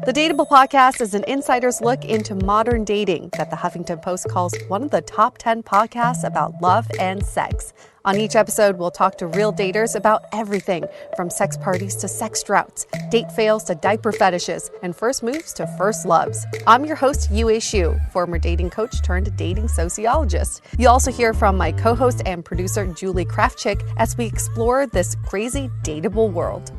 The Dateable podcast is an insider's look into modern dating that the Huffington Post calls one of the top 10 podcasts about love and sex. On each episode, we'll talk to real daters about everything from sex parties to sex droughts, date fails to diaper fetishes, and first moves to first loves. I'm your host, Yue Xu, former dating coach turned dating sociologist. You'll also hear from my co-host and producer, Julie Krafchick, as we explore this crazy dateable world.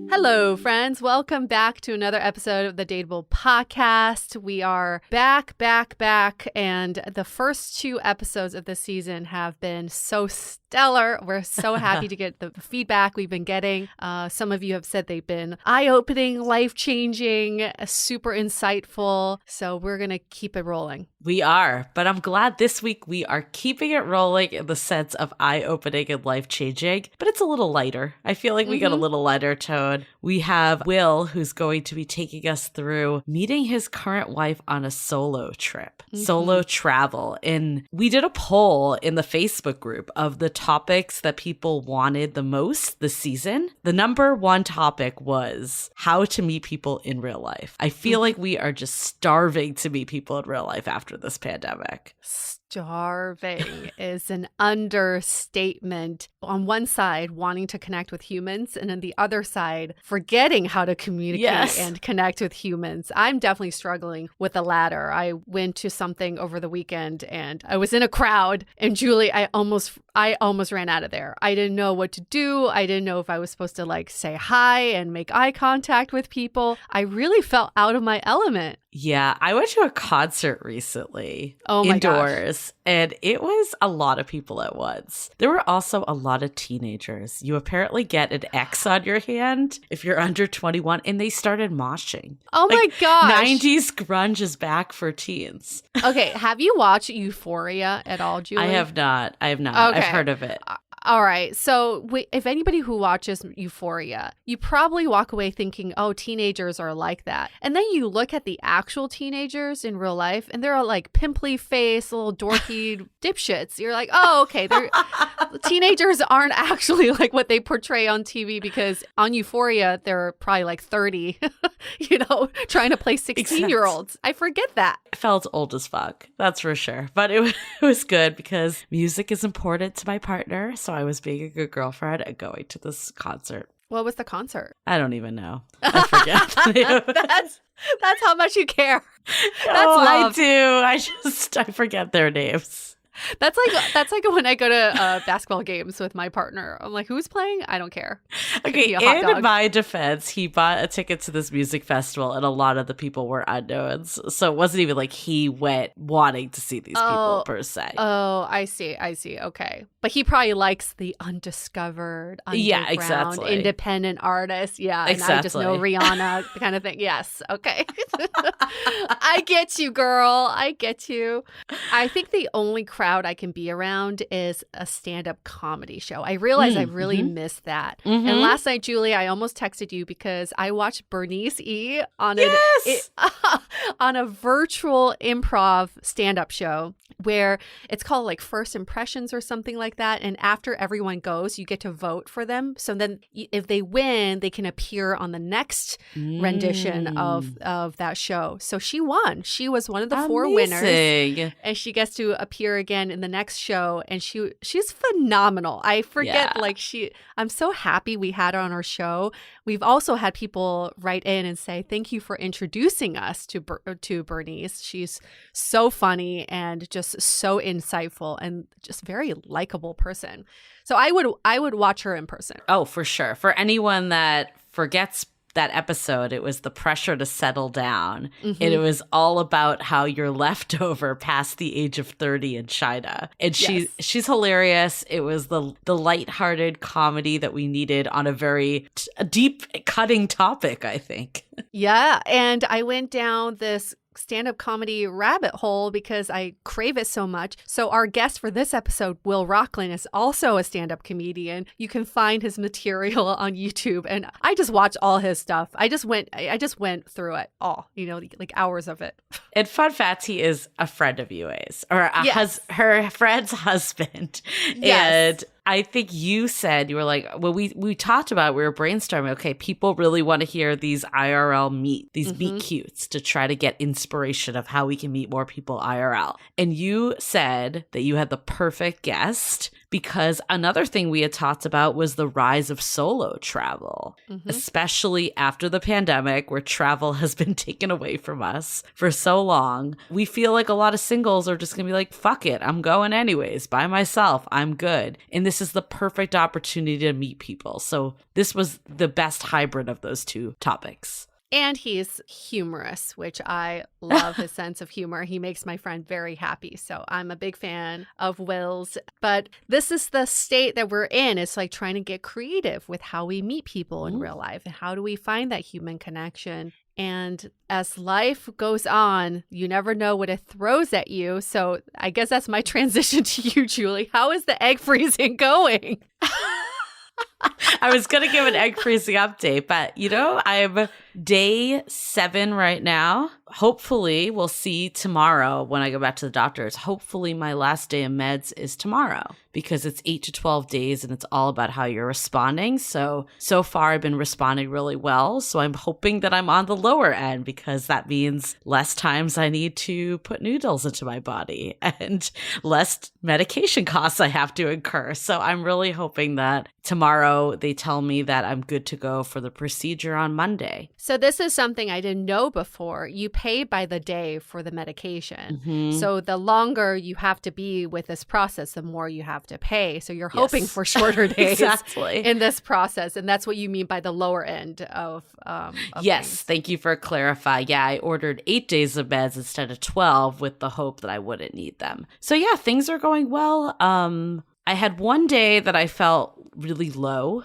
Hello, friends. Welcome back to another episode of the Dateable podcast. We are back, and the first two episodes of the season have been so stellar. We're so happy to get the feedback we've been getting. Some of you have said they've been eye-opening, life-changing, super insightful. So we're going to keep it rolling. We are, but I'm glad this week we are keeping it rolling in the sense of eye-opening and life-changing, but it's a little lighter. I feel like we got a little lighter tone. We have Will, who's going to be taking us through meeting his current wife on a solo trip, solo travel. And we did a poll in the Facebook group of the topics that people wanted the most this season. The number one topic was how to meet people in real life. I feel like we are just starving to meet people in real life after this pandemic. Starving is an understatement. On one side, wanting to connect with humans, and on the other side, forgetting how to communicate and connect with humans. I'm definitely struggling with the latter. I went to something over the weekend and I was in a crowd, and Julie, I almost ran out of there. I didn't know what to do. I didn't know if I was supposed to say hi and make eye contact with people. I really felt out of my element. Yeah, I went to a concert recently. Oh my indoors. Gosh. And it was a lot of people at once. There were also a lot of teenagers. You apparently get an X on your hand if you're under 21, and they started moshing. Oh my gosh. 90s grunge is back for teens. Okay, have you watched Euphoria at all, Julie? I have not. Okay. I've heard of it. All right. So if anybody who watches Euphoria, you probably walk away thinking, oh, teenagers are like that. And then you look at the actual teenagers in real life and they're all like pimply face, little dorky dipshits. You're like, oh, okay. Teenagers aren't actually like what they portray on TV, because on Euphoria, they're probably like 30, trying to play 16-year-olds. I forget that. I felt old as fuck. That's for sure. But it was good because music is important to my partner. So I was being a good girlfriend and going to this concert. What was the concert? I don't even know. I forget. That's how much you care. That's love. I do. I forget their names. That's like when I go to basketball games with my partner. I'm like, who's playing? I don't care. Okay, in my defense, he bought a ticket to this music festival, and a lot of the people were unknowns. So it wasn't even like he went wanting to see these people per se. Oh, I see. Okay. But he probably likes the undiscovered, underground, independent artist. Yeah, and I just know Rihanna kind of thing. Yes. Okay. I get you, girl. I get you. I think the only crowd I can be around is a stand-up comedy show. I realize I really missed that. And last night, Julie, I almost texted you because I watched Bernice E on on a virtual improv stand-up show where it's called like First Impressions or something like that. And after everyone goes, you get to vote for them. So then if they win, they can appear on the next rendition of that show. So she won. She was one of the four winners. And she gets to appear again in the next show. And she's phenomenal. I forget, I'm so happy we had her on our show. We've also had people write in and say, thank you for introducing us to Bernice. She's so funny and just so insightful and just very likable person. So I would watch her in person. Oh, for sure. For anyone that forgets that episode, it was the pressure to settle down. And it was all about how you're left over past the age of 30 in China. And she's hilarious. It was the lighthearted comedy that we needed on a very deep, cutting topic, I think. Yeah. And I went down this stand-up comedy rabbit hole because I crave it so much. So our guest for this episode, Will Rocklin, is also a stand-up comedian. You can find his material on YouTube, and I just watched all his stuff. I just went through it all, like hours of it. And fun fact, he is a friend of Yue's, or her friend's husband. Yes. And I think you said, you were like, well, we talked about, we were brainstorming, okay, people really want to hear these IRL meet cutes to try to get inspiration of how we can meet more people IRL. And you said that you had the perfect guest because another thing we had talked about was the rise of solo travel, especially after the pandemic where travel has been taken away from us for so long. We feel like a lot of singles are just going to be like, fuck it, I'm going anyways by myself. I'm good. And this is the perfect opportunity to meet people. So this was the best hybrid of those two topics. And he's humorous, which I love his sense of humor. He makes my friend very happy. So I'm a big fan of Will's. But this is the state that we're in. It's like trying to get creative with how we meet people in real life. And how do we find that human connection? And as life goes on, you never know what it throws at you. So I guess that's my transition to you, Julie. How is the egg freezing going? I was going to give an egg freezing update, but I'm day 7 right now. Hopefully, we'll see tomorrow when I go back to the doctors. Hopefully, my last day of meds is tomorrow because it's 8 to 12 days and it's all about how you're responding. So far, I've been responding really well. So I'm hoping that I'm on the lower end because that means less times I need to put needles into my body and less medication costs I have to incur. So I'm really hoping that tomorrow they tell me that I'm good to go for the procedure on Monday. So this is something I didn't know before. You pay by the day for the medication. So the longer you have to be with this process, the more you have to pay. So you're hoping for shorter days in this process. And that's what you mean by the lower end of yes, things. Thank you for clarifying. Yeah, I ordered 8 days of meds instead of 12 with the hope that I wouldn't need them. So yeah, things are going well. I had one day that I felt really low.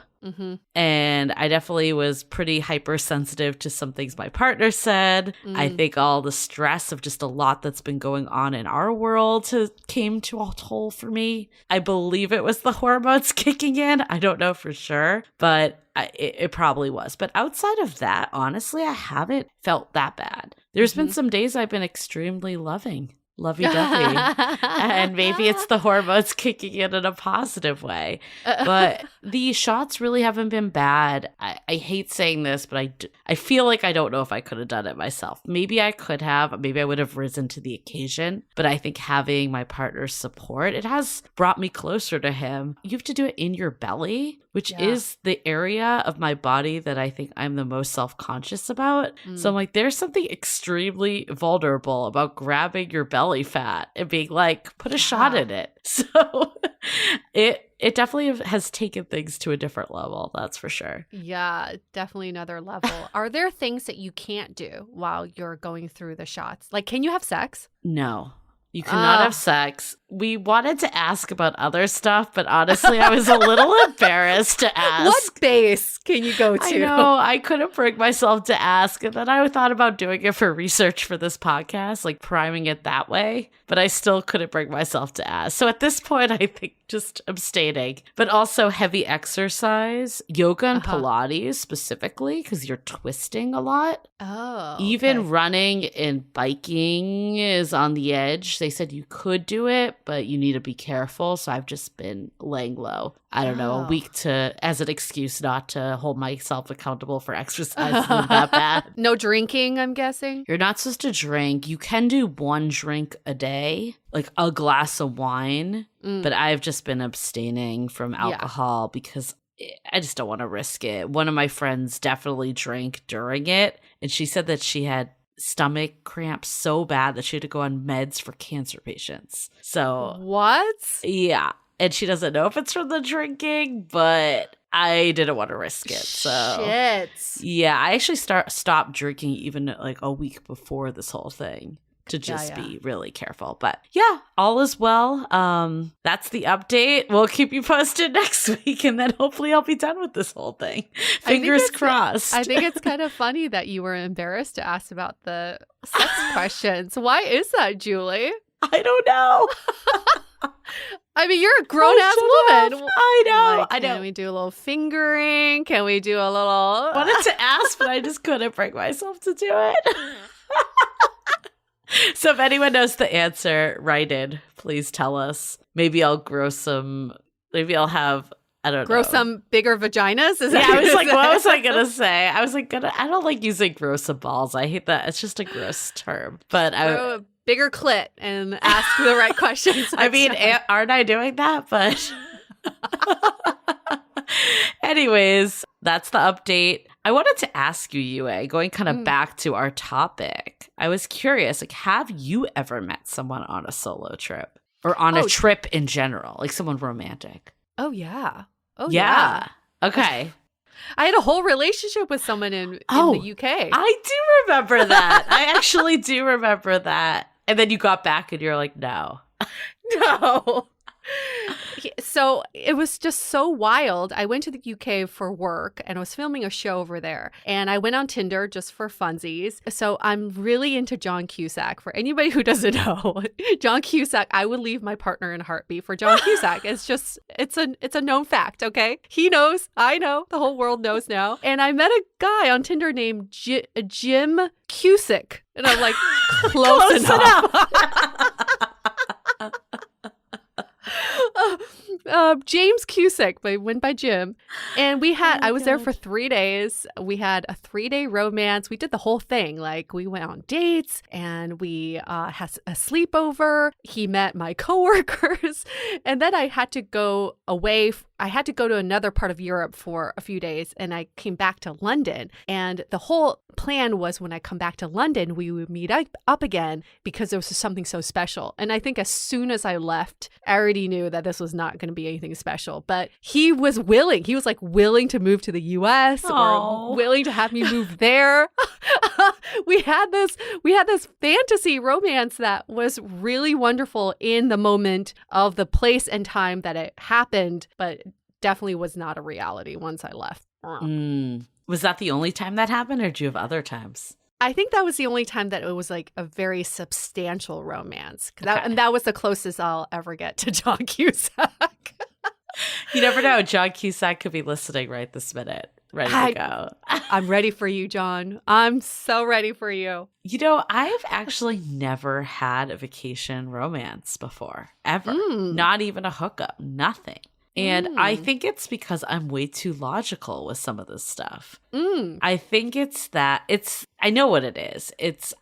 And I definitely was pretty hypersensitive to some things my partner said. I think all the stress of just a lot that's been going on in our world came to a toll for me. I believe it was the hormones kicking in. I don't know for sure, but it probably was. But outside of that, honestly, I haven't felt that bad. There's been some days I've been extremely lovey-dovey. And maybe it's the hormones kicking in a positive way. But the shots really haven't been bad. I hate saying this, but I feel like I don't know if I could have done it myself. Maybe I could have. Maybe I would have risen to the occasion. But I think having my partner's support, it has brought me closer to him. You have to do it in your belly, which is the area of my body that I think I'm the most self-conscious about. So I'm like, there's something extremely vulnerable about grabbing your belly fat and being like, put a shot in it. So it definitely has taken things to a different level. That's for sure. Yeah, definitely another level. Are there things that you can't do while you're going through the shots? Like, can you have sex? No. You cannot have sex. We wanted to ask about other stuff, but honestly, I was a little embarrassed to ask. What base can you go to? I know. I couldn't bring myself to ask. And then I thought about doing it for research for this podcast, like priming it that way. But I still couldn't bring myself to ask. So at this point, I think just abstaining. But also heavy exercise, yoga and Pilates specifically, because you're twisting a lot. Oh. Even running and biking is on the edge. They said you could do it, but you need to be careful. So I've just been laying low. I don't know, a week as an excuse not to hold myself accountable for exercise that bad. No drinking, I'm guessing? You're not supposed to drink. You can do 1 drink a day, like a glass of wine. But I've just been abstaining from alcohol because I just don't want to risk it. One of my friends definitely drank during it, and she said that she had stomach cramps so bad that she had to go on meds for cancer patients. So what? Yeah. And she doesn't know if it's from the drinking, but I didn't want to risk it. So shit. Yeah, I actually stopped drinking even like a week before this whole thing to just be really careful. But yeah, all is well. That's the update. We'll keep you posted next week, and then hopefully I'll be done with this whole thing. Fingers crossed. I think it's kind of funny that you were embarrassed to ask about the sex questions. Why is that, Julie? I don't know. I mean, you're a grown-ass woman. I know. Like, I know. Can we do a little fingering? Can we do a little... I wanted to ask, but I just couldn't bring myself to do it. So if anyone knows the answer, write in. Please tell us. Maybe I'll grow some Maybe I'll have, I don't grow know. some bigger vaginas? Is that I was like, what was I going to say? I was like, I don't like using grow some balls. I hate that. It's just a gross term. But grow a bigger clit and ask the right questions. I mean, aren't I doing that? But anyways, that's the update. I wanted to ask you, Yue, going kind of back to our topic. I was curious, like, have you ever met someone on a solo trip or on a trip in general, like someone romantic? Oh, yeah. Oh, yeah. Okay. I had a whole relationship with someone in the UK. I do remember that. I actually do remember that. And then you got back and you're like, no. No. So it was just so wild. I went to the UK for work and I was filming a show over there. And I went on Tinder just for funsies. So I'm really into John Cusack. For anybody who doesn't know, John Cusack, I would leave my partner in a heartbeat for John Cusack. It's a known fact, okay? He knows. I know. The whole world knows now. And I met a guy on Tinder named Jim Cusack. And I'm like, close enough. James Cusack, but went by Jim. And I was there for 3 days. We had a 3-day romance. We did the whole thing. Like, we went on dates and we had a sleepover. He met my coworkers. And then I had to go away. I had to go to another part of Europe for a few days. And I came back to London. And the whole plan was when I come back to London, we would meet up again because there was something so special. And I think as soon as I left, I already knew that this was not going to be anything special. But he was willing. He was like willing to move to the US or willing to have me move there. We had this fantasy romance that was really wonderful in the moment of the place and time that it happened, but definitely was not a reality once I left. Was that the only time that happened, or did you have other times? I think that was the only time that it was like a very substantial romance. And that was the closest I'll ever get to John Cusack. You never know. John Cusack could be listening right this minute. Ready to go. I'm ready for you, John. I'm so ready for you. You know, I've actually never had a vacation romance before, ever. Not even a hookup, nothing. And I think it's because I'm way too logical with some of this stuff. I think I know what it is.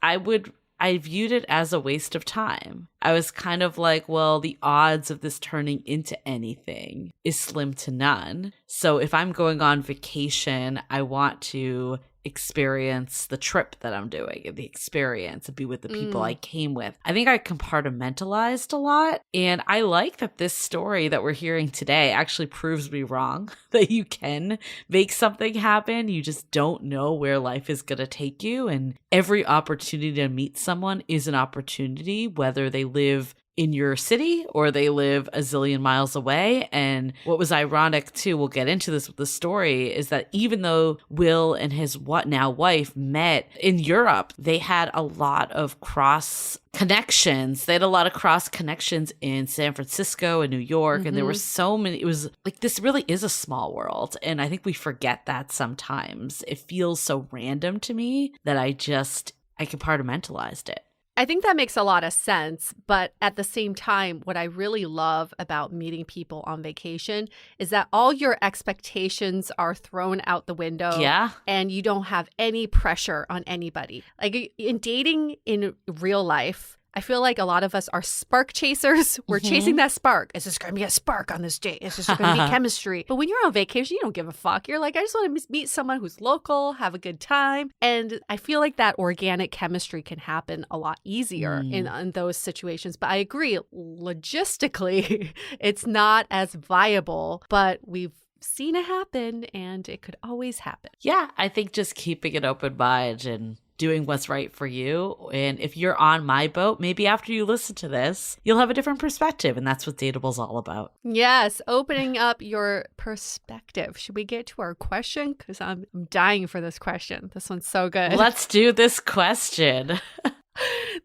I viewed it as a waste of time. I was kind of like, well, the odds of this turning into anything is slim to none. So if I'm going on vacation, I want to experience the trip that I'm doing and the experience and be with the people I came with. I think I compartmentalized a lot. And I like that this story that we're hearing today actually proves me wrong, that you can make something happen. You just don't know where life is going to take you. And every opportunity to meet someone is an opportunity, whether they live in your city or they live a zillion miles away. And what was ironic too, we'll get into this with the story, is that even though Will and his now wife met in Europe, they had a lot of cross connections. They had a lot of cross connections in San Francisco and New York. And there were so many, it was like, this really is a small world. And I think we forget that sometimes. It feels so random to me that I compartmentalized it. I think that makes a lot of sense. But at the same time, what I really love about meeting people on vacation is that all your expectations are thrown out the window. Yeah. And you don't have any pressure on anybody. Like in dating in real life, I feel like a lot of us are spark chasers. We're chasing that spark. Is this going to be a spark on this date? Is this going to be chemistry? But when you're on vacation, you don't give a fuck. You're like, I just want to meet someone who's local, have a good time. And I feel like that organic chemistry can happen a lot easier in those situations. But I agree, logistically, it's not as viable, but we've seen it happen and it could always happen. Yeah, I think just keeping an open mind and doing what's right for you. And if you're on my boat, maybe after you listen to this, you'll have a different perspective. And that's what Dateable's all about. Yes, opening up your perspective. Should we get to our question? Because I'm dying for this question. This one's so good. Let's do this question.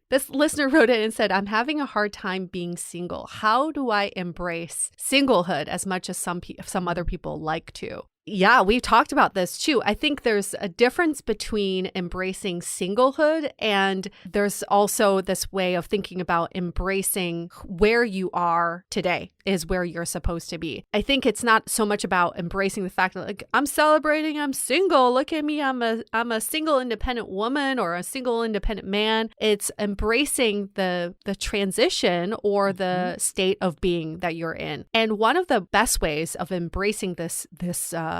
This listener wrote in and said, I'm having a hard time being single. How do I embrace singlehood as much as some other people like to? Yeah, we've talked about this too. I think there's a difference between embracing singlehood and there's also this way of thinking about embracing where you are today. is where you're supposed to be. I think it's not so much about embracing the fact that like, I'm celebrating, I'm single, look at me, I'm a single independent woman or a single independent man. It's embracing the transition or the state of being that you're in. And one of the best ways of embracing this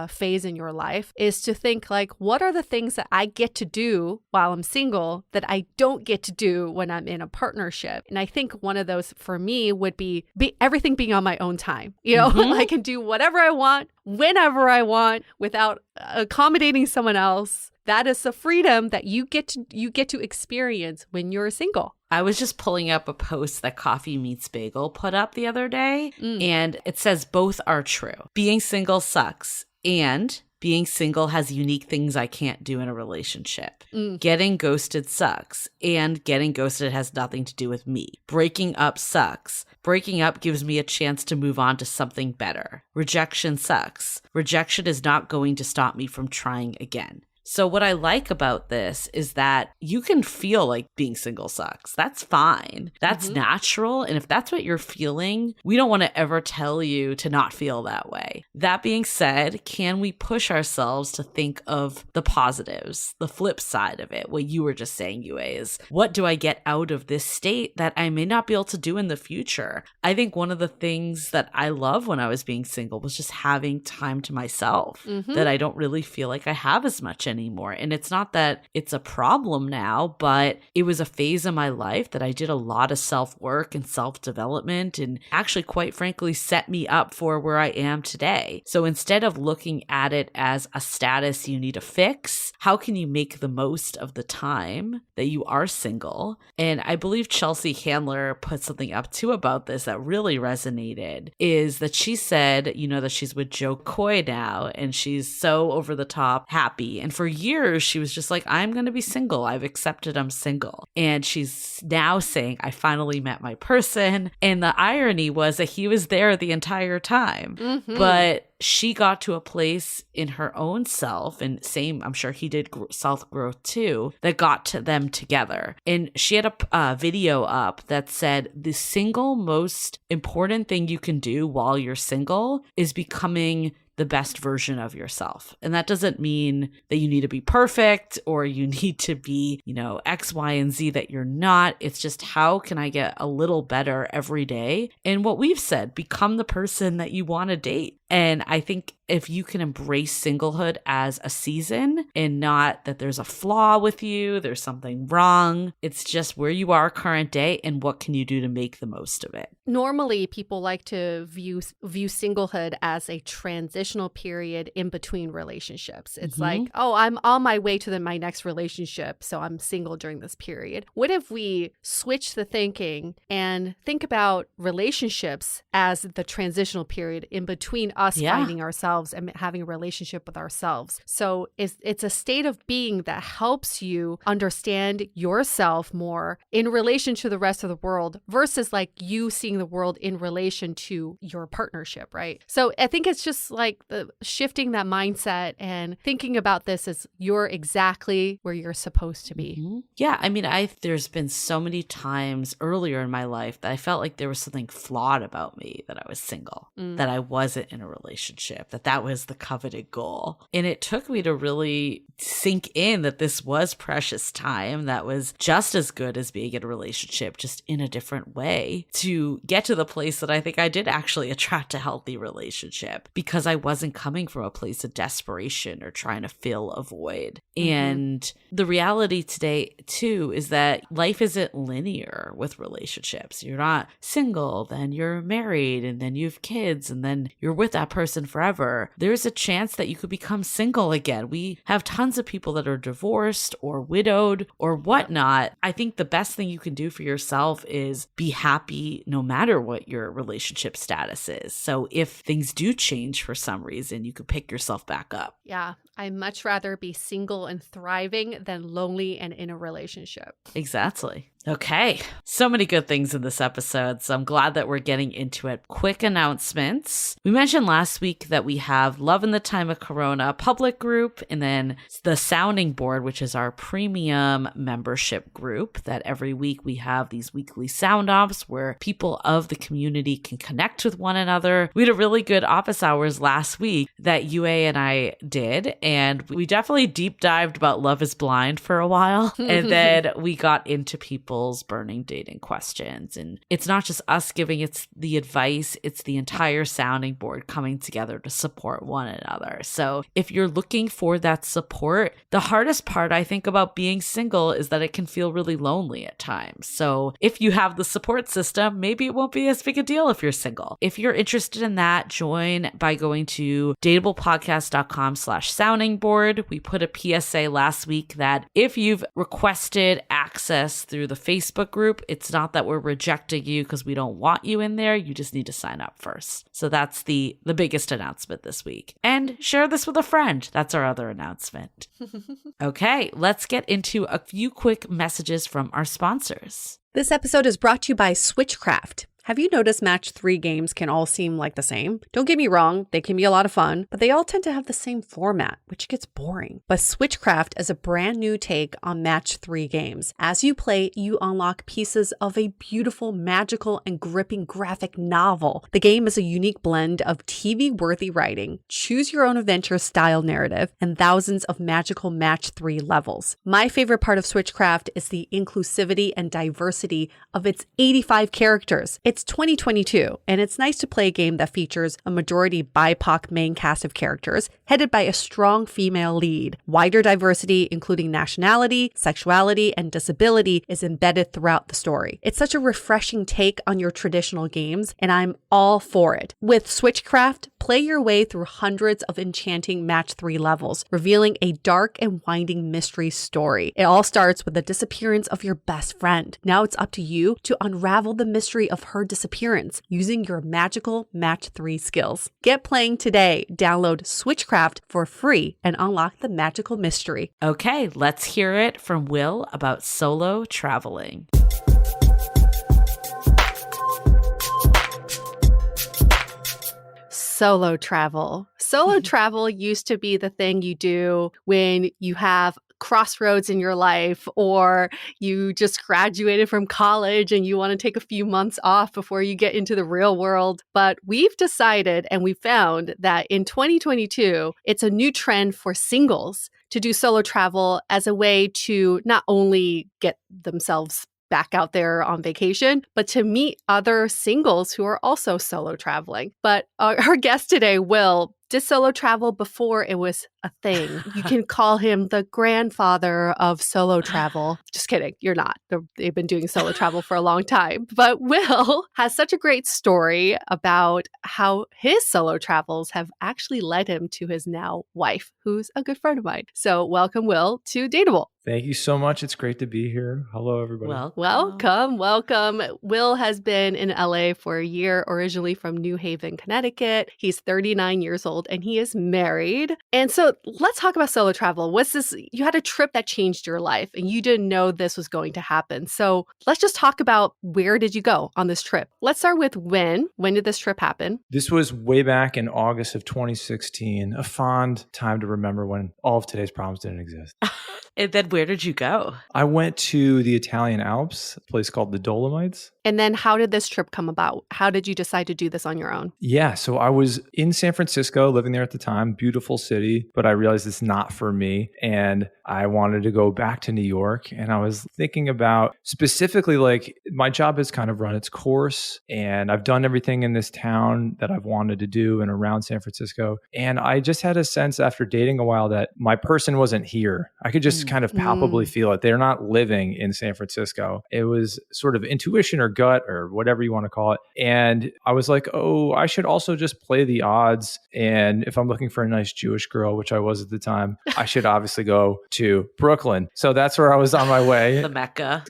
phase in your life is to think like, what are the things that I get to do while I'm single that I don't get to do when I'm in a partnership? And I think one of those for me would be everything being on my own time. You know, I can do whatever I want, whenever I want, without accommodating someone else. That is the freedom that you get to experience when you're single. I was just pulling up a post that Coffee Meets Bagel put up the other day, and it says both are true. Being single sucks, and being single has unique things I can't do in a relationship. Getting ghosted sucks, and getting ghosted has nothing to do with me. Breaking up sucks. Breaking up gives me a chance to move on to something better. Rejection sucks. Rejection is not going to stop me from trying again. So what I like about this is that you can feel like being single sucks. That's fine. That's natural. And if that's what you're feeling, we don't want to ever tell you to not feel that way. That being said, can we push ourselves to think of the positives, the flip side of it? What you were just saying, Yue, is what do I get out of this state that I may not be able to do in the future? I think one of the things that I love when I was being single was just having time to myself that I don't really feel like I have as much anymore. And it's not that it's a problem now, but it was a phase of my life that I did a lot of self-work and self-development and actually, quite frankly, set me up for where I am today. So instead of looking at it as a status you need to fix, how can you make the most of the time that you are single? And I believe Chelsea Handler put something up too about this that really resonated, is that she said, you know, that she's with Joe Coy now and she's so over the top happy. And for years, she was just like, I'm going to be single. I've accepted I'm single. And she's now saying, I finally met my person. And the irony was that he was there the entire time. But she got to a place in her own self, and same, I'm sure he did self-growth too, that got to them together. And she had a video up that said the single most important thing you can do while you're single is becoming the best version of yourself. And that doesn't mean that you need to be perfect or you need to be, you know, X, Y, and Z that you're not. It's just, how can I get a little better every day? And what we've said, become the person that you want to date. And I think if you can embrace singlehood as a season and not that there's a flaw with you, there's something wrong, it's just where you are current day and what can you do to make the most of it. Normally, people like to view singlehood as a transitional period in between relationships. It's like, oh, I'm on my way to my next relationship, so I'm single during this period. What if we switch the thinking and think about relationships as the transitional period in between us finding ourselves and having a relationship with ourselves? So it's a state of being that helps you understand yourself more in relation to the rest of the world versus like you seeing the world in relation to your partnership, right? So I think it's just like the shifting that mindset and thinking about this as you're exactly where you're supposed to be. Yeah, I mean, there's been so many times earlier in my life that I felt like there was something flawed about me, that I was single, that I wasn't in a relationship, that was the coveted goal. And it took me to really sink in that this was precious time that was just as good as being in a relationship, just in a different way, to get to the place that I think I did actually attract a healthy relationship, because I wasn't coming from a place of desperation or trying to fill a void. And the reality today too is that life isn't linear with relationships. You're not single, then you're married, and then you have kids, and then you're with that person forever. There's a chance that you could become single again. We have tons of people that are divorced or widowed or whatnot. I think the best thing you can do for yourself is be happy no matter what your relationship status is. So if things do change for some reason, you could pick yourself back up. Yeah, I'd much rather be single and thriving than lonely and in a relationship. Exactly. Okay. So many good things in this episode, so I'm glad that we're getting into it. Quick announcements. We mentioned last week that we have Love in the Time of Corona public group, and then the Sounding Board, which is our premium membership group, that every week we have these weekly sound offs where people of the community can connect with one another. We had a really good office hours last week that UA and I did, and we definitely deep dived about Love is Blind for a while, and then we got into people's burning dating questions. And it's not just us giving it's the advice, it's the entire sounding board coming together to support one another. So if you're looking for that support, the hardest part I think about being single is that it can feel really lonely at times. So if you have the support system, maybe it won't be as big a deal if you're single. If you're interested in that, join by going to dateablepodcast.com/sounding board. We put a PSA last week that if you've requested access through the Facebook group, it's not that we're rejecting you because we don't want you in there. You just need to sign up first. So that's the biggest announcement this week. And share this with a friend. That's our other announcement. Okay, let's get into a few quick messages from our sponsors. This episode is brought to you by Switchcraft. Have you noticed match 3 games can all seem like the same? Don't get me wrong, they can be a lot of fun, but they all tend to have the same format, which gets boring. But Switchcraft is a brand new take on match 3 games. As you play, you unlock pieces of a beautiful, magical, and gripping graphic novel. The game is a unique blend of TV-worthy writing, choose-your-own-adventure style narrative, and thousands of magical match 3 levels. My favorite part of Switchcraft is the inclusivity and diversity of its 85 characters. It's 2022, and it's nice to play a game that features a majority BIPOC main cast of characters, headed by a strong female lead. Wider diversity, including nationality, sexuality, and disability, is embedded throughout the story. It's such a refreshing take on your traditional games, and I'm all for it. With Switchcraft, play your way through hundreds of enchanting match 3 levels, revealing a dark and winding mystery story. It all starts with the disappearance of your best friend. Now it's up to you to unravel the mystery of her disappearance using your magical match 3 skills. Get playing today. Download Switchcraft for free and unlock the magical mystery. Okay, let's hear it from Will about solo traveling. Solo travel. Solo travel used to be the thing you do when you have crossroads in your life, or you just graduated from college and you want to take a few months off before you get into the real world. But we've decided and we found that in 2022, it's a new trend for singles to do solo travel as a way to not only get themselves back out there on vacation, but to meet other singles who are also solo traveling. But our guest today, Will, did solo travel before it was a thing. You can call him the grandfather of solo travel. Just kidding. You're not. They've been doing solo travel for a long time. But Will has such a great story about how his solo travels have actually led him to his now wife, who's a good friend of mine. So welcome, Will, to Dateable. Thank you so much. It's great to be here. Hello, everybody. Welcome. Will has been in LA for a year, originally from New Haven, Connecticut. He's 39 years old and he is married. And so let's talk about solo travel. What's this? You had a trip that changed your life and you didn't know this was going to happen. So let's just talk about where did you go on this trip? Let's start with when. When did this trip happen? This was way back in August of 2016, a fond time to remember when all of today's problems didn't exist. And then where did you go? I went to the Italian Alps, a place called the Dolomites. And then how did this trip come about? How did you decide to do this on your own? Yeah, so I was in San Francisco, living there at the time, beautiful city, but I realized it's not for me. And I wanted to go back to New York. And I was thinking about specifically, like, my job has kind of run its course and I've done everything in this town that I've wanted to do and around San Francisco. And I just had a sense after dating a while that my person wasn't here. I could just kind of palpably feel it. They're not living in San Francisco. It was sort of intuition or gut or whatever you want to call it. And I was like, oh, I should also just play the odds. And if I'm looking for a nice Jewish girl, which I was at the time, I should obviously go to Brooklyn. So that's where I was on my way. The Mecca.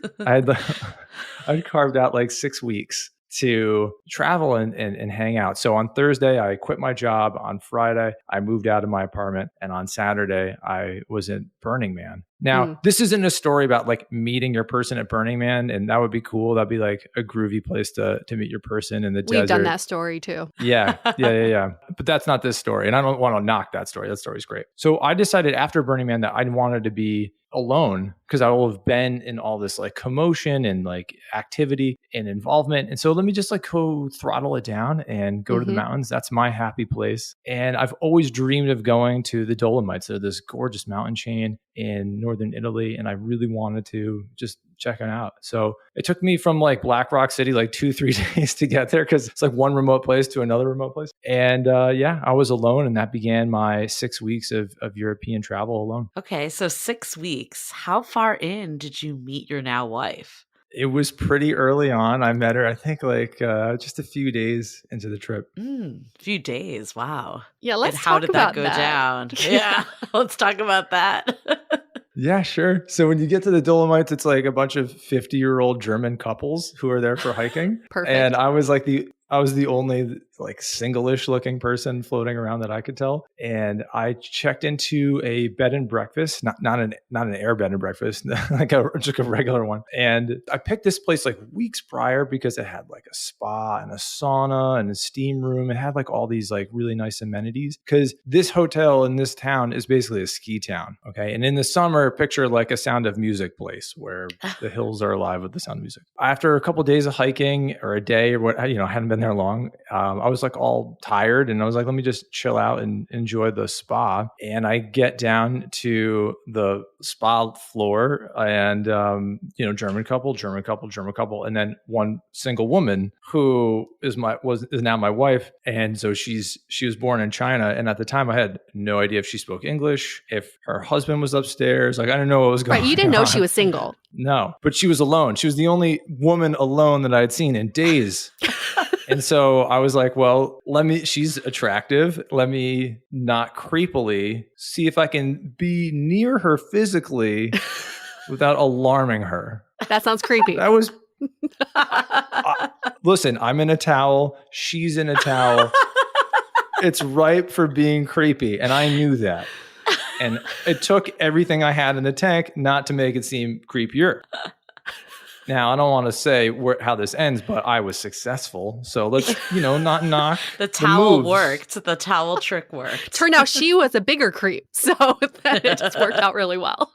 I'd carved out like 6 weeks to travel and hang out. So on Thursday, I quit my job. On Friday, I moved out of my apartment. And on Saturday, I was in Burning Man. Now, this isn't a story about like meeting your person at Burning Man, and that would be cool. That'd be like a groovy place to meet your person in the desert. We've done that story too. Yeah. But that's not this story. And I don't want to knock that story. That story's great. So I decided after Burning Man that I wanted to be alone because I will have been in all this like commotion and like activity and involvement. And so let me just like go throttle it down and go to the mountains. That's my happy place. And I've always dreamed of going to the Dolomites. They're this gorgeous mountain chain in northern Italy. And I really wanted to just check it out. So it took me from like Black Rock City, like 2-3 days to get there because it's like one remote place to another remote place. And I was alone, and that began my 6 weeks of European travel alone. Okay. So 6 weeks. How far in did you meet your now wife? It was pretty early on. I met her, I think, like just a few days into the trip. Few days. Wow. Yeah, let's talk about how did that go down? Yeah, let's talk about that. Yeah, sure. So when you get to the Dolomites, it's like a bunch of 50-year-old German couples who are there for hiking. Perfect. And I was the only like single-ish looking person floating around that I could tell. And I checked into a bed and breakfast, not an air bed and breakfast, like just a regular one. And I picked this place like weeks prior because it had like a spa and a sauna and a steam room. It had like all these like really nice amenities because this hotel in this town is basically a ski town. Okay. And in the summer, picture like a Sound of Music place where the hills are alive with the sound of music. After a couple of days of hiking or a day or what, I hadn't been there long. I was like all tired and I was like, let me just chill out and enjoy the spa. And I get down to the spa floor and, German couple. And then one single woman who is now my wife. And so she was born in China. And at the time I had no idea if she spoke English, if her husband was upstairs. Like, I didn't know what was going on. Right. You didn't know she was single. No, but she was alone. She was the only woman alone that I had seen in days. And so I was like, well, she's attractive. Let me not creepily see if I can be near her physically without alarming her. That sounds creepy. That was, listen, I'm in a towel. She's in a towel. It's ripe for being creepy. And I knew that. And it took everything I had in the tank not to make it seem creepier. Now, I don't want to say how this ends, but I was successful. So let's, not knock. The towel worked. The towel trick worked. Turned out she was a bigger creep. So it just worked out really well.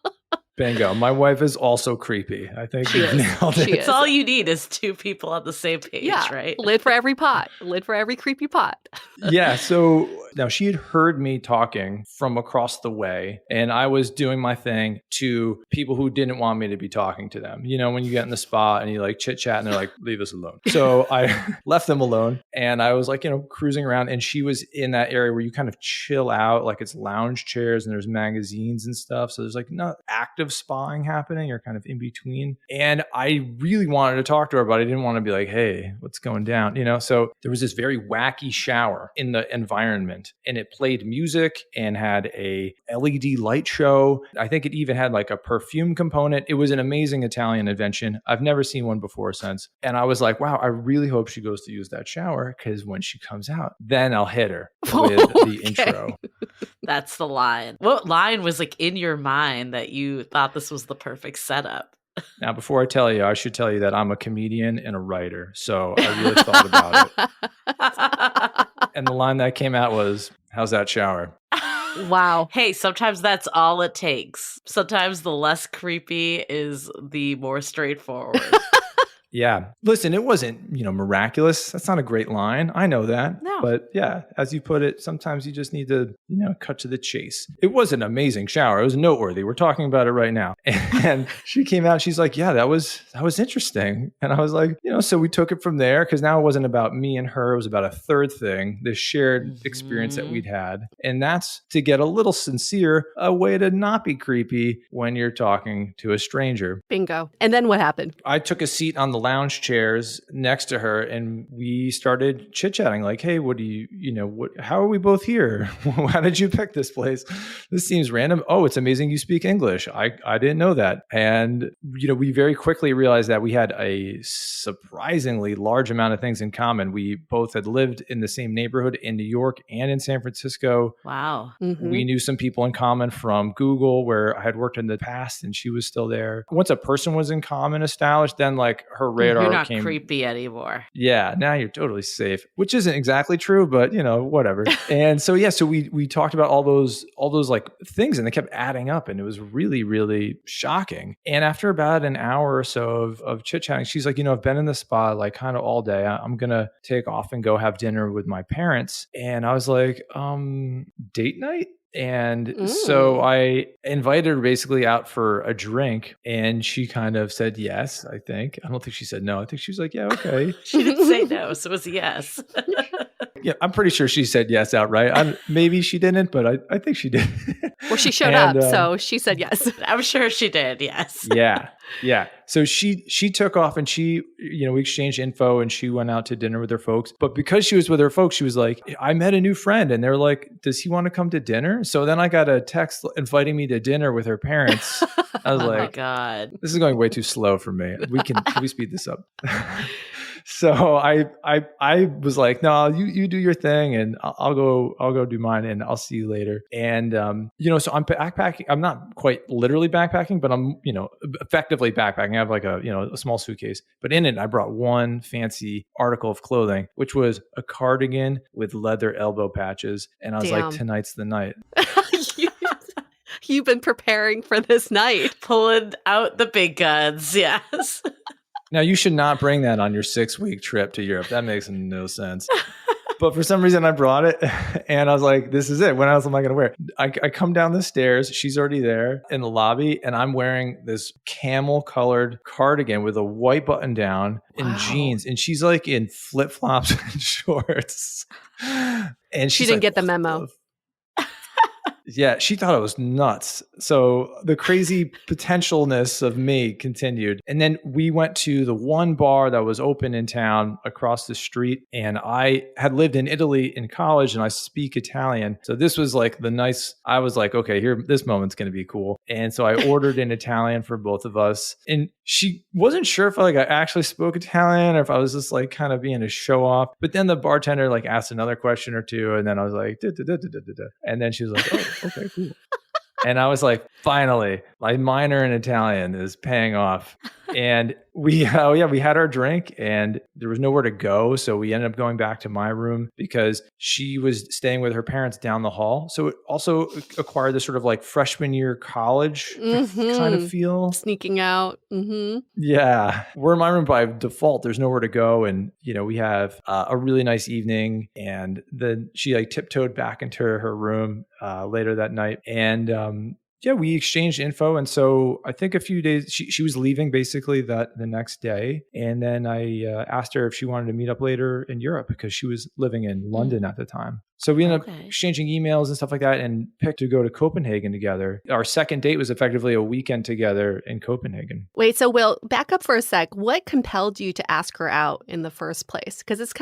Bingo. My wife is also creepy. I think you nailed it. It's all you need is two people on the same page, right? Lid for every pot. Lid for every creepy pot. Yeah. So now she had heard me talking from across the way, and I was doing my thing to people who didn't want me to be talking to them. When you get in the spa and you like chit chat and they're like, leave us alone. So I left them alone and I was like, cruising around, and she was in that area where you kind of chill out, like it's lounge chairs and there's magazines and stuff. So there's like not active spying happening or kind of in between. And I really wanted to talk to her, but I didn't want to be like, hey, what's going down? So there was this very wacky shower in the environment, and it played music and had a LED light show. I think it even had like a perfume component. It was an amazing Italian invention. I've never seen one before since. And I was like, wow, I really hope she goes to use that shower because when she comes out, then I'll hit her with the intro. That's the line. What line was like in your mind that you thought this was the perfect setup? Now, before I tell you, I should tell you that I'm a comedian and a writer. So I really thought about it. And the line that came out was, how's that shower? Wow. Hey, sometimes that's all it takes. Sometimes the less creepy is the more straightforward. Yeah. Listen, it wasn't, miraculous. That's not a great line. I know that. No. But yeah, as you put it, sometimes you just need to, cut to the chase. It was an amazing shower. It was noteworthy. We're talking about it right now. And she came out, she's like, yeah, that was interesting. And I was like, so we took it from there because now it wasn't about me and her. It was about a third thing, this shared experience that we'd had. And that's to get a little sincere, a way to not be creepy when you're talking to a stranger. Bingo. And then what happened? I took a seat on the lounge chairs next to her, and we started chit-chatting like, hey, how are we both here? How did you pick this place? This seems random. Oh, it's amazing you speak English. I didn't know that. And, we very quickly realized that we had a surprisingly large amount of things in common. We both had lived in the same neighborhood in New York and in San Francisco. Wow. Mm-hmm. We knew some people in common from Google, where I had worked in the past, and she was still there. Once a person was in common established, then like her radar You're not came creepy anymore. Yeah, now you're totally safe, which isn't exactly true, but whatever. And so we talked about all those like things, and they kept adding up, and it was really, really shocking. And after about an hour or so of chit chatting, she's like, I've been in the spa like kind of all day. I'm gonna take off and go have dinner with my parents. And I was like, date night? And so I invited her basically out for a drink, and she kind of said yes, I think. I don't think she said no. I think she was like, yeah, okay. She didn't say no, so it was a yes. Yeah, I'm pretty sure she said yes outright. Maybe she didn't, but I think she did. Well, she showed up, so she said yes. I'm sure she did, yes. Yeah. So she took off, and we exchanged info, and she went out to dinner with her folks. But because she was with her folks, she was like, I met a new friend, and they're like, does he want to come to dinner? So then I got a text inviting me to dinner with her parents. I was Oh like, my God. This is going way too slow for me. Can we speed this up? So I was like, no, you do your thing, and I'll go do mine, and I'll see you later. And so I'm backpacking. I'm not quite literally backpacking, but I'm effectively backpacking. I have like a small suitcase, but in it I brought one fancy article of clothing, which was a cardigan with leather elbow patches, and I was like, tonight's the night. You've been preparing for this night, pulling out the big guns. Yes. Now, you should not bring that on your 6-week trip to Europe. That makes no sense. But for some reason, I brought it, and I was like, this is it. When else am I going to wear it? I come down the stairs. She's already there in the lobby, and I'm wearing this camel-colored cardigan with a white button down and jeans. And she's like in flip-flops and shorts. And she didn't get the memo. Yeah, she thought it was nuts. So the crazy potentialness of me continued. And then we went to the one bar that was open in town across the street. And I had lived in Italy in college, and I speak Italian. So this was like I was like, okay, this moment's going to be cool. And so I ordered in Italian for both of us. And she wasn't sure if I actually spoke Italian or if I was just like kind of being a show off. But then the bartender like asked another question or two. And then I was like, and then she was like, oh, okay, cool. And I was like, finally, my minor in Italian is paying off. And we had our drink, and there was nowhere to go. So we ended up going back to my room because she was staying with her parents down the hall. So it also acquired this sort of like freshman year college kind of feel. Sneaking out. Mm-hmm. Yeah. We're in my room by default. There's nowhere to go. And, we have a really nice evening. And then she like tiptoed back into her room later that night. And we exchanged info. And so I think a few days, she was leaving basically the next day. And then I asked her if she wanted to meet up later in Europe because she was living in London at the time. So we ended up exchanging emails and stuff like that and picked to go to Copenhagen together. Our second date was effectively a weekend together in Copenhagen. Wait, so Will, back up for a sec. What compelled you to ask her out in the first place? Because it's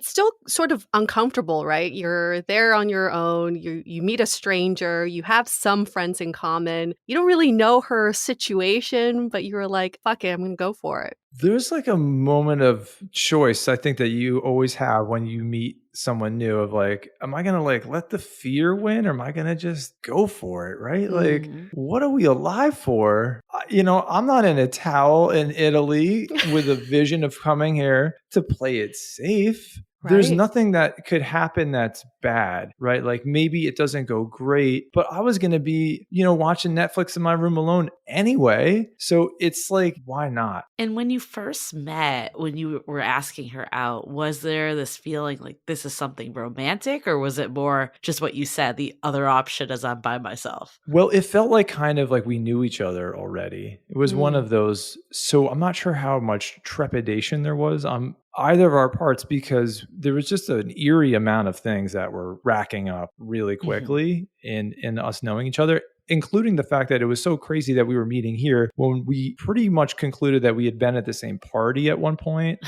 still sort of uncomfortable, right? You're there on your own. You meet a stranger. You have some friends in common. You don't really know her situation, but you were like, fuck it, I'm going to go for it. There's like a moment of choice, I think, that you always have when you meet someone new of like, am I going to like let the fear win, or am I going to just go for it? Right? Like, what are we alive for? I'm not in a towel in Italy with a vision of coming here to play it safe. Right. There's nothing that could happen that's bad, right? Like maybe it doesn't go great, but I was going to be, watching Netflix in my room alone anyway. So it's like, why not? And when you first met, when you were asking her out, was there this feeling like this is something romantic, or was it more just what you said, the other option is I'm by myself? Well, it felt like kind of like we knew each other already. It was one of those. So I'm not sure how much trepidation there was on either of our parts, because there was just an eerie amount of things that were racking up really quickly in us knowing each other. including the fact that it was so crazy that we were meeting here when we pretty much concluded that we had been at the same party at one point.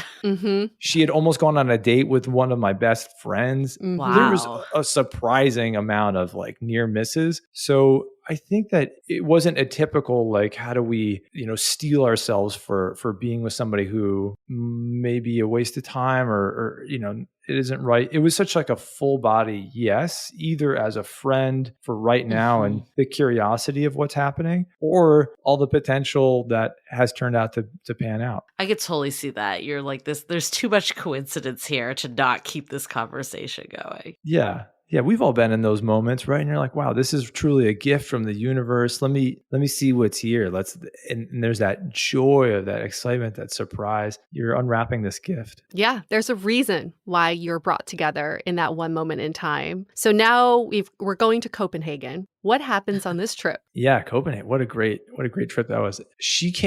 She had almost gone on a date with one of my best friends. Wow. There was a surprising amount of like near misses. So I think that it wasn't a typical, like, how do we, steel ourselves for being with somebody who may be a waste of time or it isn't right. It was such like a full body yes, either as a friend for right now and the curiosity of what's happening, or all the potential that has turned out to pan out. I could totally see that. You're like this. There's too much coincidence here to not keep this conversation going. Yeah. Yeah, we've all been in those moments, right? And you're like, wow, this is truly a gift from the universe. Let me see what's here. And there's that joy of that excitement, that surprise. You're unwrapping this gift. Yeah, there's a reason why you're brought together in that one moment in time. So now we're going to Copenhagen. What happens on this trip? Yeah, Copenhagen. What a great trip that was.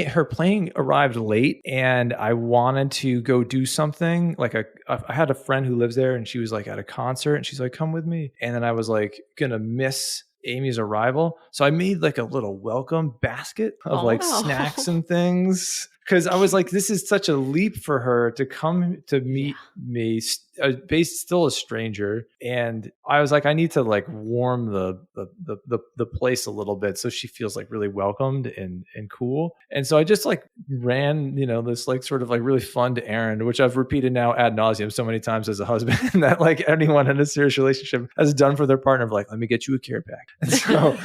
Her plane arrived late and I wanted to go do something. Like I had a friend who lives there and she was like at a concert and she's like, come with me. And then I was like gonna miss Amy's arrival. So I made like a little welcome basket of snacks and things. Because I was like, this is such a leap for her to come to meet me, still a stranger. And I was like, I need to like warm the place a little bit so she feels like really welcomed and cool. And so I just like ran, this like sort of like really fun errand, which I've repeated now ad nauseum so many times as a husband that like anyone in a serious relationship has done for their partner of like, let me get you a care pack. And so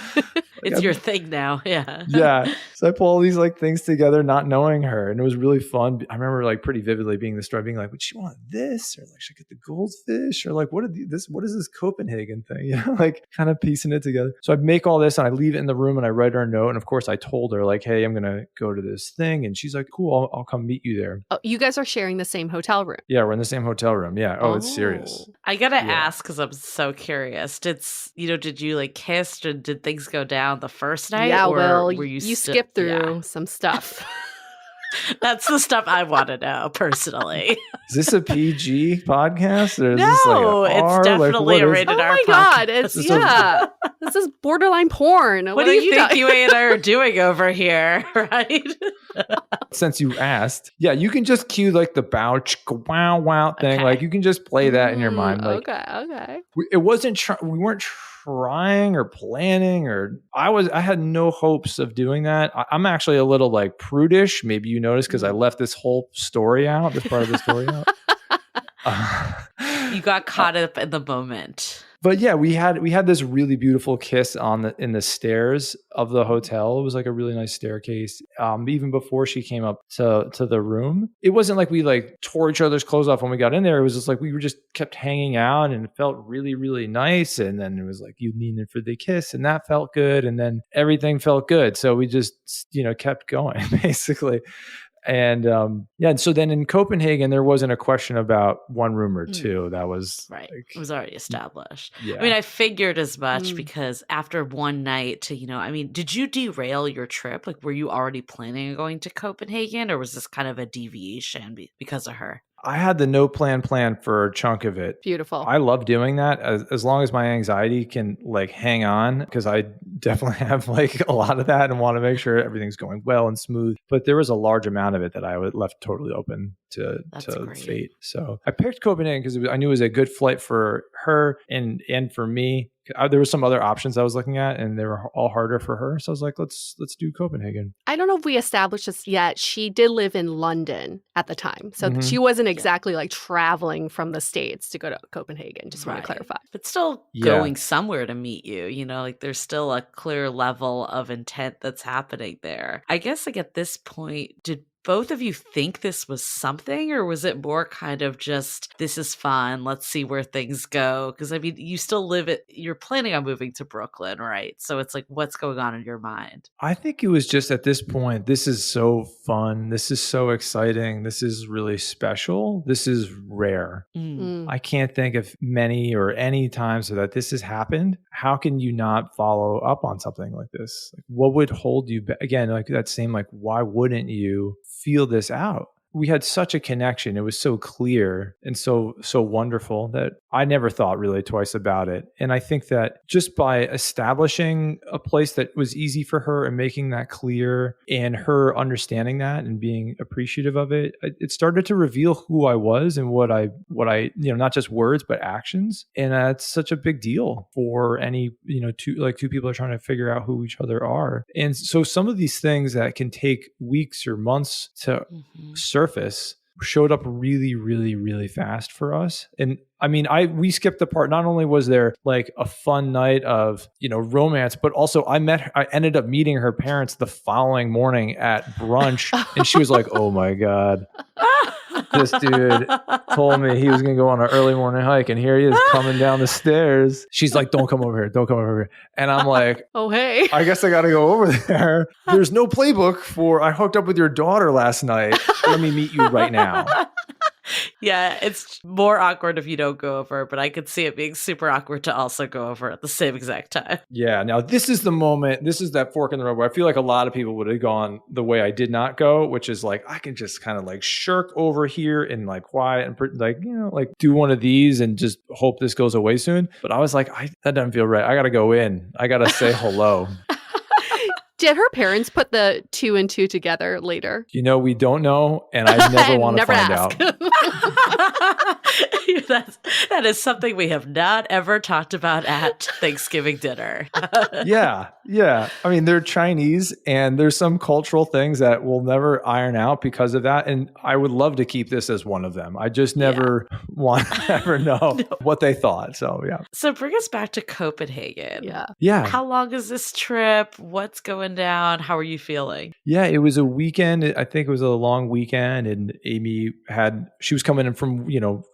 it's your thing now. Yeah. Yeah. So I pull all these like things together, not knowing her. And it was really fun. I remember like pretty vividly being the story, being like, would she want this? Or like, should I get the goldfish? Or like, what is this Copenhagen thing? Like kind of piecing it together. So I make all this and I leave it in the room and I write her a note. And of course I told her like, hey, I'm going to go to this thing. And she's like, cool, I'll come meet you there. Oh, you guys are sharing the same hotel room. Yeah, we're in the same hotel room. Yeah. Oh, it's serious. I got to ask, because I'm so curious. Did you like kiss? Did things go down the first night? Yeah, or well, were you skipped through some stuff. That's the stuff I want to know personally. Is this a PG podcast? Or is no, this like it's definitely a rated R podcast. Oh my God, this is borderline porn. What do you think you and I are doing over here, right? Since you asked, yeah, you can just cue like the bow wow wow thing. Okay. Like you can just play that in your mind. Like, okay. It wasn't. We weren't trying or planning, or I had no hopes of doing that. I'm actually a little like prudish. Maybe you noticed because I left this whole story out. This part of the story out. You got caught up in the moment. But yeah, we had this really beautiful kiss in the stairs of the hotel. It was like a really nice staircase. Even before she came up to the room, it wasn't like we like tore each other's clothes off when we got in there. It was just like we were just kept hanging out and it felt really, really nice. And then it was like you leaned in for the kiss and that felt good. And then everything felt good. So we just, kept going basically. And and so then in Copenhagen, there wasn't a question about one room or two. That was right. Like, it was already established. Yeah. I mean, I figured as much because after one night did you derail your trip? Like, were you already planning on going to Copenhagen, or was this kind of a deviation because of her? I had the no plan for a chunk of it. Beautiful. I love doing that as long as my anxiety can like hang on, because I definitely have like a lot of that and want to make sure everything's going well and smooth. But there was a large amount of it that I left totally open to fate. So I picked Copenhagen because I knew it was a good flight for her and for me. There were some other options I was looking at and they were all harder for her. So I was like, let's do Copenhagen. I don't know if we established this yet. She did live in London at the time. So she wasn't exactly like traveling from the States to go to Copenhagen. Just want to clarify. But still going somewhere to meet you, like there's still a clear level of intent that's happening there. I guess like at this point, did both of you think this was something, or was it more kind of just, this is fun, let's see where things go? Because I mean, you still you're planning on moving to Brooklyn, right? So it's like, what's going on in your mind? I think it was just at this point, this is so fun. This is so exciting. This is really special. This is rare. I can't think of many or any times that this has happened. How can you not follow up on something like this? Like, what would hold you back? Again, like that same, like, why wouldn't you feel this out? we had such a connection. It was so clear and so wonderful that I never thought really twice about it. And I think that just by establishing a place that was easy for her and making that clear and her understanding that and being appreciative of it, it started to reveal who I was and what I, not just words, but actions. And it's such a big deal for any, two people are trying to figure out who each other are. And so some of these things that can take weeks or months to surface showed up really, really, really fast for us. And I mean, we skipped the part. Not only was there like a fun night of, romance, but also I ended up meeting her parents the following morning at brunch. And she was like, oh my God, this dude told me he was going to go on an early morning hike. And here he is coming down the stairs. She's like, don't come over here. Don't come over here. And I'm like, oh, hey, I guess I got to go over there. There's no playbook for, I hooked up with your daughter last night. Let me meet you right now. Yeah, it's more awkward if you don't go over, but I could see it being super awkward to also go over at the same exact time. Yeah, now this is the moment, this is that fork in the road where I feel like a lot of people would have gone the way I did not go, which is like, I can just kind of like shirk over here and like quiet and like, do one of these and just hope this goes away soon. But I was like, that doesn't feel right. I got to go in. I got to say hello. Did her parents put the 2 and 2 together later? We don't know, and I never want to find out. That is something we have not ever talked about at Thanksgiving dinner. Yeah. I mean, they're Chinese, and there's some cultural things that we'll never iron out because of that. And I would love to keep this as one of them. I just never want to ever know what they thought. So, yeah. So bring us back to Copenhagen. Yeah. How long is this trip? What's going down? How are you feeling? Yeah, it was a weekend. I think it was a long weekend, and Amy she was coming in from,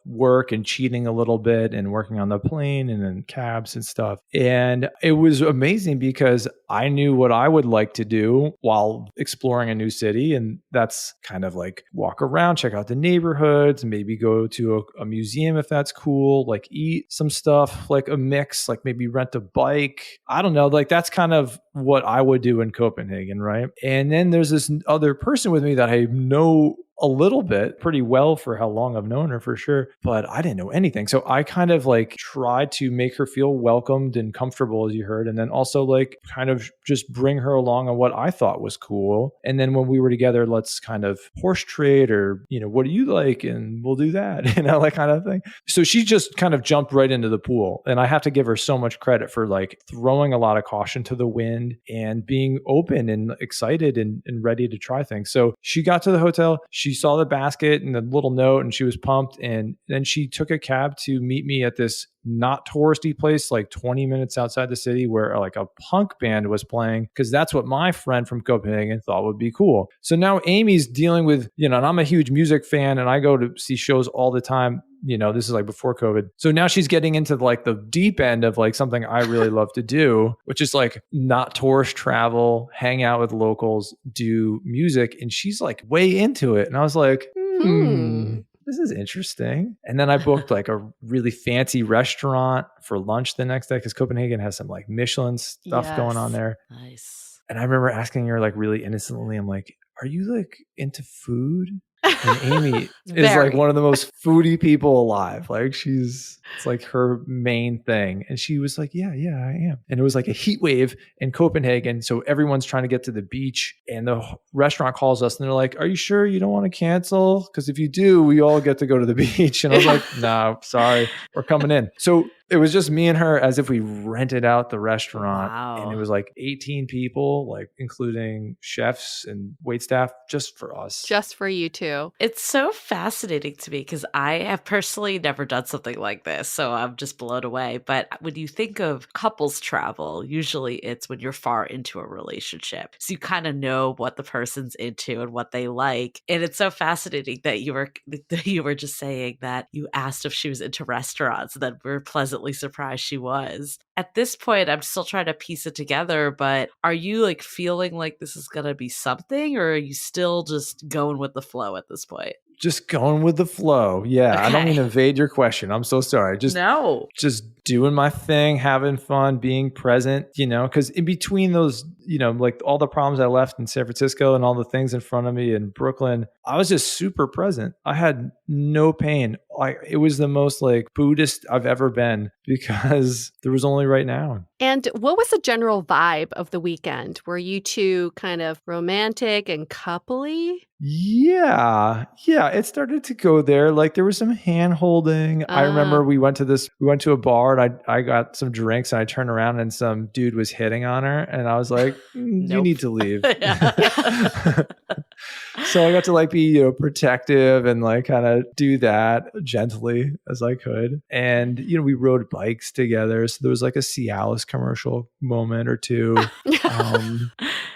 work and cheating a little bit and working on the plane and then cabs and stuff. And it was amazing because I knew what I would like to do while exploring a new city. And that's kind of like walk around, check out the neighborhoods, maybe go to a museum if that's cool, like eat some stuff, like a mix, like maybe rent a bike. I don't know, like that's kind of what I would do in Copenhagen, right? And then there's this other person with me that I know a little bit, pretty well for how long I've known her for sure, but I didn't know anything. So I kind of like tried to make her feel welcomed and comfortable, as you heard, and then also like kind of just bring her along on what I thought was cool. And then when we were together, let's kind of horse trade or, what do you like? And we'll do that, that kind of thing. So she just kind of jumped right into the pool. And I have to give her so much credit for like throwing a lot of caution to the wind and being open and excited and ready to try things. So she got to the hotel. She saw the basket and the little note and she was pumped. And then she took a cab to meet me at this not touristy place, like 20 minutes outside the city where like a punk band was playing, because that's what my friend from Copenhagen thought would be cool. So now Amy's dealing with, and I'm a huge music fan and I go to see shows all the time. This is like before COVID. So now she's getting into like the deep end of like something I really love to do, which is like not tourist travel, hang out with locals, do music. And she's like way into it. And I was like, this is interesting. And then I booked like a really fancy restaurant for lunch the next day because Copenhagen has some like Michelin stuff going on there. Nice. And I remember asking her like really innocently, I'm like, are you like into food? And Amy is like one of the most foodie people alive. Like it's like her main thing. And she was like, yeah, I am. And it was like a heat wave in Copenhagen. So everyone's trying to get to the beach and the restaurant calls us and they're like, are you sure you don't want to cancel? Because if you do, we all get to go to the beach. And I was like, no, sorry, we're coming in. So it was just me and her as if we rented out the restaurant. Wow. And it was like 18 people, like including chefs and waitstaff, just for us. Just for you two. It's so fascinating to me because I have personally never done something like this. So I'm just blown away. But when you think of couples travel, usually it's when you're far into a relationship. So you kind of know what the person's into and what they like. And it's so fascinating that you were just saying that you asked if she was into restaurants, that we're pleasantly surprised she was. At this point, I'm still trying to piece it together, but are you like feeling like this is going to be something, or are you still just going with the flow at this point? Just going with the flow. Yeah. Okay. I don't mean to evade your question. I'm so sorry. Just doing my thing, having fun, being present, because in between those, like all the problems I left in San Francisco and all the things in front of me in Brooklyn, I was just super present. I had no pain. It was the most like Buddhist I've ever been because there was only right now. And what was the general vibe of the weekend? Were you two kind of romantic and coupley? Yeah, it started to go there. Like there was some hand holding. I remember we went to a bar and I got some drinks and I turned around and some dude was hitting on her and I was like, you need to leave. So I got to like be protective and like kind of do that gently as I could. And we rode bikes together. So there was like a Cialis commercial moment or two.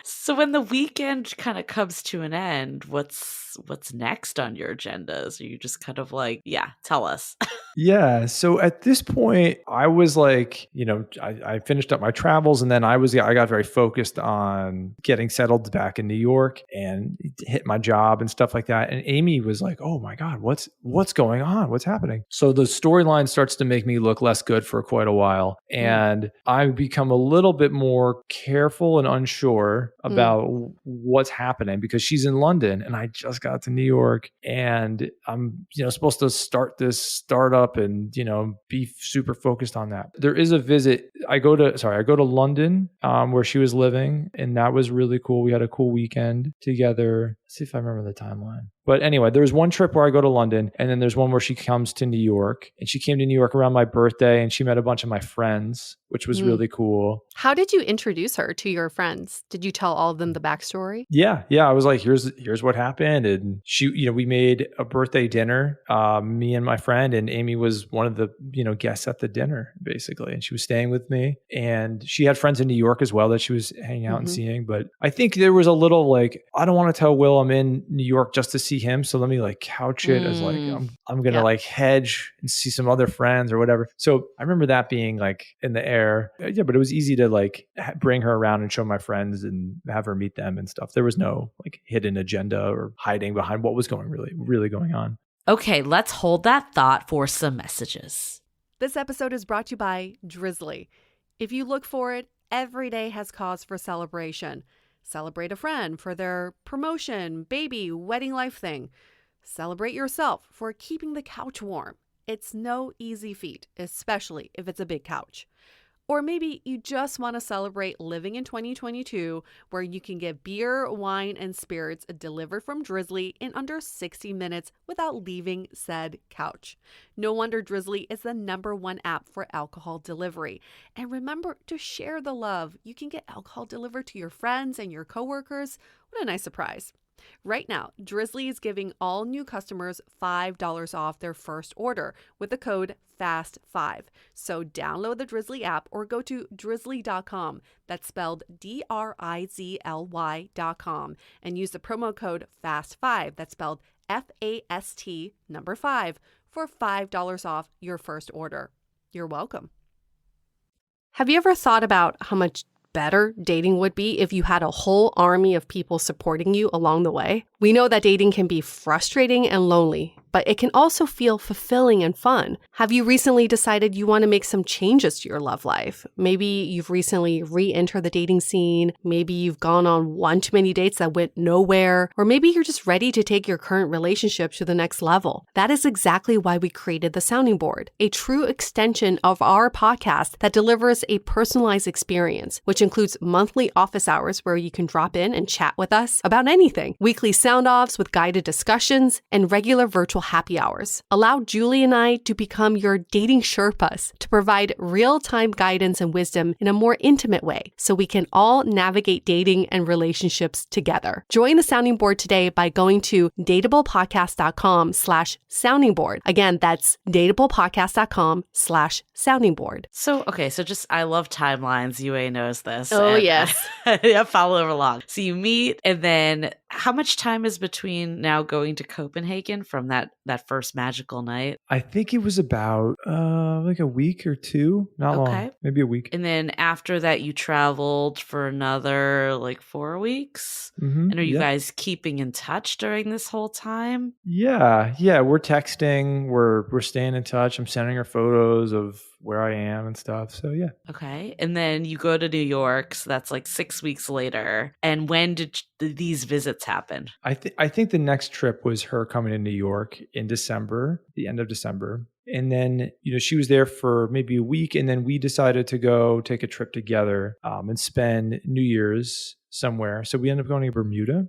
So when the weekend kind of comes to an end, what's next on your agendas? Are you just kind of like, tell us? Yeah. So at this point, I was like, I finished up my travels and then I got very focused on getting settled back in New York and hit my job and stuff like that. And Amy was like, oh my God, what's going on? What's happening? So the storyline starts to make me look less good for quite a while. And I become a little bit more careful and unsure about what's happening because she's in London and I just got to New York and I'm, supposed to start this startup and, be super focused on that. There is a visit. I go to London, where she was living and that was really cool. We had a cool weekend together. Let's see if I remember the timeline. But anyway, there was one trip where I go to London and then there's one where she comes to New York and she came to New York around my birthday and she met a bunch of my friends, which was really cool. How did you introduce her to your friends? Did you tell all of them the backstory? Yeah. I was like, here's what happened. And she, we made a birthday dinner, me and my friend, and Amy was one of the, guests at the dinner basically. And she was staying with me and she had friends in New York as well that she was hanging out and seeing. But I think there was a little like, I don't want to tell Will I'm in New York just to see him. So let me like couch it as like, I'm going to like hedge and see some other friends or whatever. So I remember that being like in the air. Yeah, but it was easy to like bring her around and show my friends and have her meet them and stuff. There was no like hidden agenda or hiding behind what was really going on. Okay, let's hold that thought for some messages. This episode is brought to you by Drizzly. If you look for it, every day has cause for celebration. Celebrate a friend for their promotion, baby, wedding life thing. Celebrate yourself for keeping the couch warm. It's no easy feat, especially if it's a big couch. Or maybe you just want to celebrate living in 2022 where you can get beer, wine, and spirits delivered from Drizzly in under 60 minutes without leaving said couch. No wonder Drizzly is the #1 app for alcohol delivery. And remember to share the love. You can get alcohol delivered to your friends and your coworkers. What a nice surprise. Right now, Drizzly is giving all new customers $5 off their first order with the code FAST5. So download the Drizzly app or go to drizzly.com. That's spelled DRIZLY.com and use the promo code FAST5. That's spelled FAST 5 for $5 off your first order. You're welcome. Have you ever thought about how much better dating would be if you had a whole army of people supporting you along the way? We know that dating can be frustrating and lonely, but it can also feel fulfilling and fun. Have you recently decided you want to make some changes to your love life? Maybe you've recently re-entered the dating scene. Maybe you've gone on one too many dates that went nowhere. Or maybe you're just ready to take your current relationship to the next level. That is exactly why we created the Sounding Board, a true extension of our podcast that delivers a personalized experience, which includes monthly office hours where you can drop in and chat with us about anything, weekly sound-offs with guided discussions, and regular virtual happy hours. Allow Julie and I to become your dating Sherpas to provide real-time guidance and wisdom in a more intimate way so we can all navigate dating and relationships together. Join the Sounding Board today by going to dateablepodcast.com/sounding board. Again, that's dateablepodcast.com/sounding board. So just, I love timelines. UA knows this. Oh, yes. Yeah, follow along. So you meet and then how much time is between now going to Copenhagen from that first magical night? I think it was about like a week or two, not long, maybe a week. And then after that, you traveled for another like 4 weeks. Mm-hmm. And are you guys keeping in touch during this whole time? Yeah, we're texting, we're staying in touch. I'm sending her photos of where I am and stuff. So yeah. Okay. And then you go to New York. So that's like 6 weeks later. And when did these visits happen? I think the next trip was her coming to New York in December, the end of December. And then, she was there for maybe a week. And then we decided to go take a trip together and spend New Year's somewhere. So we ended up going to Bermuda.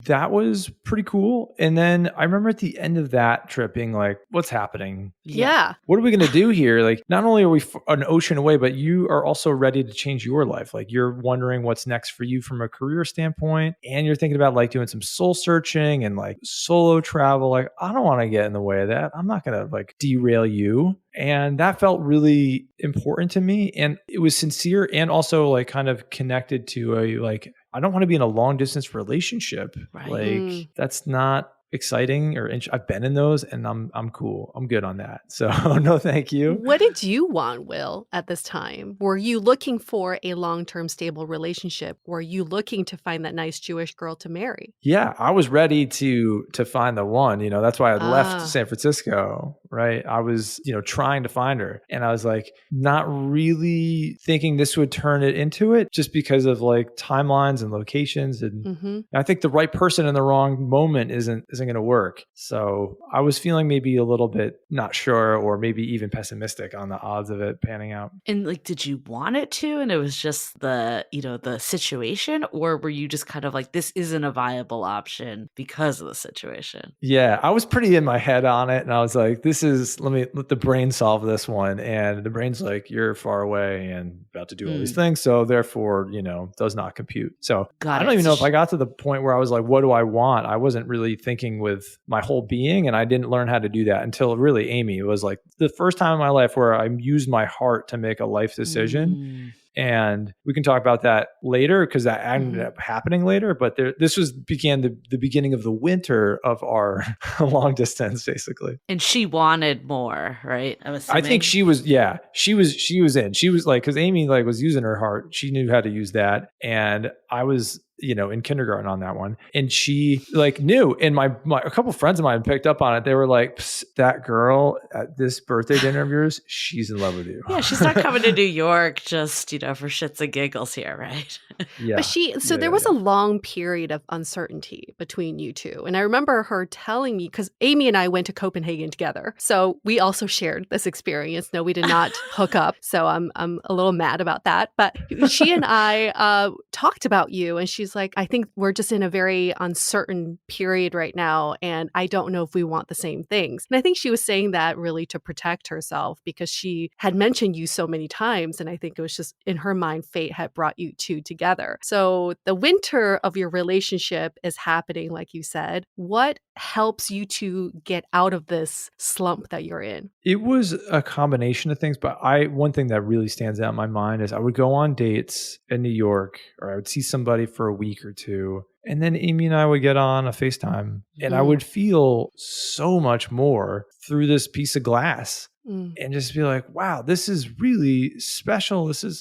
That was pretty cool. And then I remember at the end of that trip being like, what's happening? Yeah. What are we going to do here? Like, not only are we an ocean away, but you are also ready to change your life. Like, you're wondering what's next for you from a career standpoint. And you're thinking about like doing some soul searching and like solo travel. Like, I don't want to get in the way of that. I'm not going to like derail you. And that felt really important to me. And it was sincere and also like kind of connected to a like, I don't want to be in a long distance relationship. Right. Like that's not exciting or I've been in those and I'm cool. I'm good on that. So no, thank you. What did you want, Will, at this time? Were you looking for a long-term stable relationship? Were you looking to find that nice Jewish girl to marry? Yeah, I was ready to find the one, that's why I left San Francisco, right? I was, trying to find her and I was like not really thinking this would turn it into it just because of like timelines and locations. And I think the right person in the wrong moment isn't going to work. So I was feeling maybe a little bit not sure or maybe even pessimistic on the odds of it panning out. And like, did you want it to? And it was just the situation, or were you just kind of like, this isn't a viable option because of the situation? Yeah, I was pretty in my head on it. And I was like, let the brain solve this one. And the brain's like, you're far away and about to do all these things. So therefore, does not compute. So I don't even know if I got to the point where I was like, what do I want? I wasn't really thinking with my whole being. And I didn't learn how to do that until really Amy. It was like the first time in my life where I used my heart to make a life decision. And we can talk about that later because that ended up happening later. But this began the beginning of the winter of our long distance, basically. And she wanted more, right? I think she was in. She was like, because Amy like was using her heart. She knew how to use that. And I was in kindergarten on that one. And she like knew, and a couple of friends of mine picked up on it. They were like, that girl at this birthday dinner of yours, she's in love with you. Yeah. She's not coming to New York just, for shits and giggles here. Right. Yeah. But there was a long period of uncertainty between you two. And I remember her telling me, because Amy and I went to Copenhagen together. So we also shared this experience. No, we did not hook up. So I'm a little mad about that. But she and I talked about you, and she's like, I think we're just in a very uncertain period right now. And I don't know if we want the same things. And I think she was saying that really to protect herself because she had mentioned you so many times. And I think it was just in her mind, fate had brought you two together. So the winter of your relationship is happening, like you said. What helps you to get out of this slump that you're in? It was a combination of things, but one thing that really stands out in my mind is I would go on dates in New York, or I would see somebody for a week or two. And then Amy and I would get on a FaceTime and I would feel so much more through this piece of glass. And just be like, wow, this is really special. This is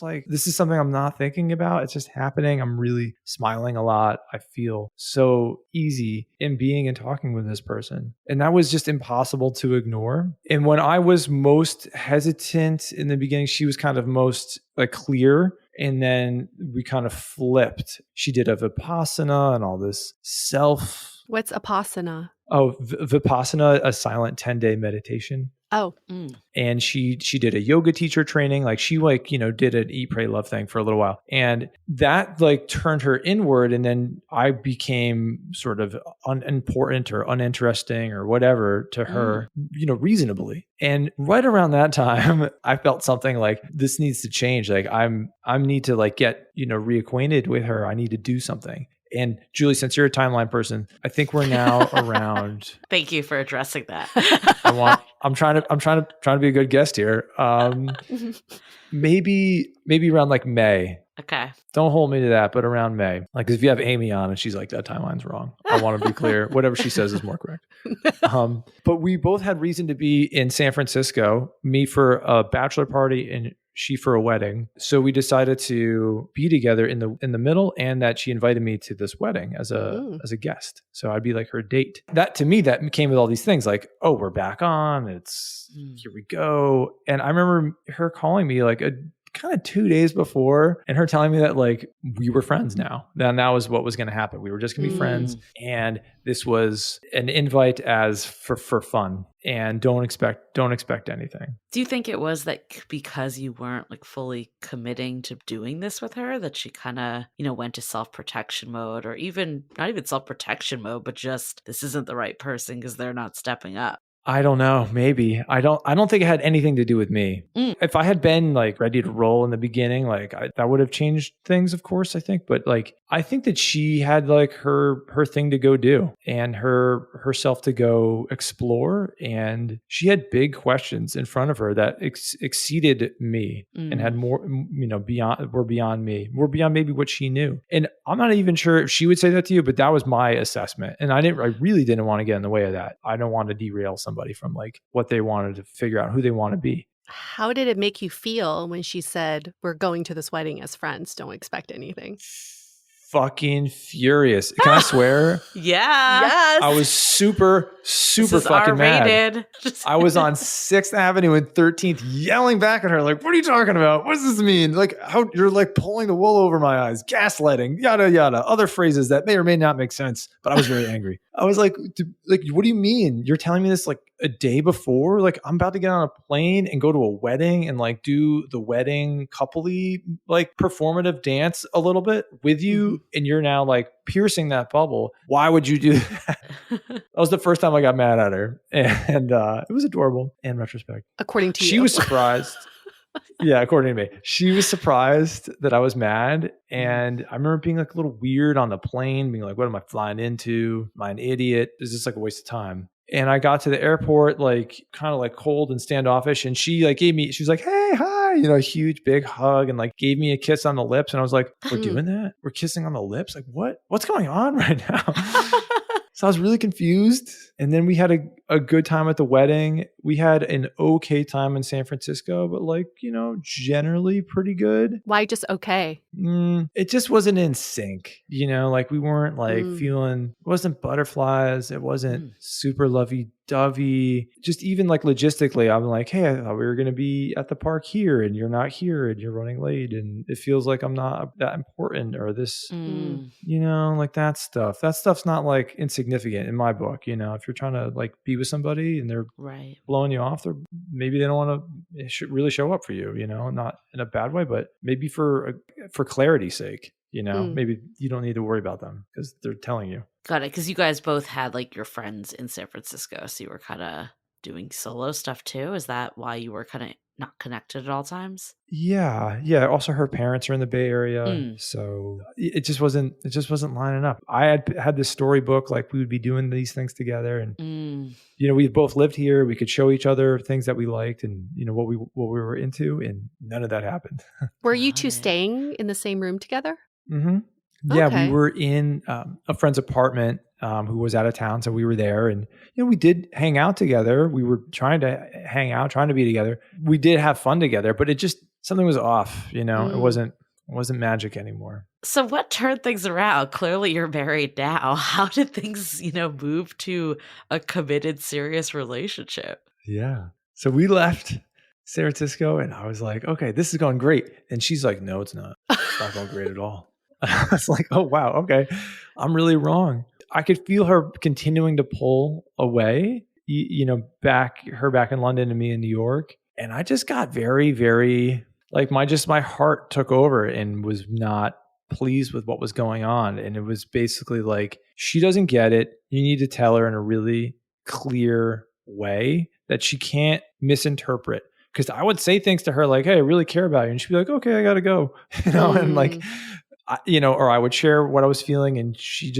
something I'm not thinking about. It's just happening. I'm really smiling a lot. I feel so easy in being and talking with this person. And that was just impossible to ignore. And when I was most hesitant in the beginning, she was kind of most like clear. And then we kind of flipped. She did a Vipassana and all this self. What's Vipassana? Oh, Vipassana, a silent 10-day meditation. Oh. And she did a yoga teacher training. Like she did an eat, pray, love thing for a little while. And that like turned her inward. And then I became sort of unimportant or uninteresting or whatever to her, reasonably. And right around that time, I felt something like this needs to change. Like I need to like get, reacquainted with her. I need to do something. And Julie, since you're a timeline person, I think we're now around. Thank you for addressing that. I'm trying to be a good guest here. Maybe around like May. Okay. Don't hold me to that, but around May. Like, 'cause if you have Amy on and she's like, that timeline's wrong, I want to be clear. Whatever she says is more correct. But we both had reason to be in San Francisco, me for a bachelor party and she for a wedding. So we decided to be together in the middle, and that she invited me to this wedding as a guest. So I'd be like her date. That to me, that came with all these things like, oh, we're back on. It's here we go. And I remember her calling me like a kind of 2 days before and her telling me that like we were friends now. Then that was what was going to happen. We were just going to be friends. And this was an invite as for fun, and don't expect anything. Do you think it was that because you weren't like fully committing to doing this with her that she kind of, went to self-protection mode, or even not even self-protection mode, but just this isn't the right person because they're not stepping up? I don't know. Maybe. I don't think it had anything to do with me. If I had been like ready to roll in the beginning, like that would have changed things, of course, I think. But like, I think that she had like her thing to go do and herself to go explore. And she had big questions in front of her that exceeded me and had more, beyond me. Were beyond maybe what she knew. And I'm not even sure if she would say that to you, but that was my assessment. And I really didn't want to get in the way of that. I don't want to derail somebody from like what they wanted to figure out, who they want to be. How did it make you feel when she said, we're going to this wedding as friends, don't expect anything? Fucking furious. Can I swear? Yeah. Yes. I was super fucking R-rated. mad. I was on 6th Avenue and 13th yelling back at her like, what are you talking about? What does this mean? Like, how you're like pulling the wool over my eyes, gaslighting, yada, yada, other phrases that may or may not make sense. But I was very angry. I was like, what do you mean? You're telling me this like a day before? Like, I'm about to get on a plane and go to a wedding and like do the wedding coupley, like performative dance a little bit with you. And you're now like piercing that bubble. Why would you do that? That was the first time I got mad at her. And it was adorable in retrospect. According to you. She was surprised. Yeah, according to me. She was surprised that I was mad. And I remember being like a little weird on the plane, being like, what am I flying into? Am I an idiot? Is this like a waste of time? And I got to the airport, like kind of like cold and standoffish. And she like she was like, hey, hi, a huge big hug and like gave me a kiss on the lips. And I was like, we're doing that? We're kissing on the lips? Like what's going on right now? So I was really confused. And then we had a good time at the wedding. We had an okay time in San Francisco, but like, generally pretty good. Why just okay? It just wasn't in sync. Like we weren't like feeling, it wasn't butterflies. It wasn't super lovey-dovey. Just even like logistically, I'm like, hey, I thought we were going to be at the park here and you're not here and you're running late and it feels like I'm not that important or this, like that stuff. That stuff's not like insignificant in my book. If you're trying to like be with somebody and they're blowing you off, maybe they don't want to really show up for you, not in a bad way, but maybe for clarity's sake, maybe you don't need to worry about them because they're telling you. Got it. Because you guys both had like your friends in San Francisco. So you were kind of doing solo stuff too. Is that why you were kind of not connected at all times? Yeah. Also her parents are in the Bay Area. So it just wasn't lining up. I had this storybook, like we would be doing these things together and, we both lived here. We could show each other things that we liked and, what we were into, and none of that happened. Were you two staying in the same room together? Mm-hmm. Yeah, okay. We were in a friend's apartment who was out of town. So we were there and, we did hang out together. We were trying to hang out, trying to be together. We did have fun together, but it just, something was off, it wasn't magic anymore. So what turned things around? Clearly you're married now. How did things, move to a committed, serious relationship? Yeah. So we left San Francisco and I was like, okay, this is going great. And she's like, no, it's not. It's not going great at all. I was like, oh, wow. Okay. I'm really wrong. I could feel her continuing to pull away, back in London and me in New York. And I just got very, very like my heart took over and was not pleased with what was going on. And it was basically like, she doesn't get it. You need to tell her in a really clear way that she can't misinterpret. Because I would say things to her like, hey, I really care about you. And she'd be like, okay, I got to go. And like, or I would share what I was feeling, and she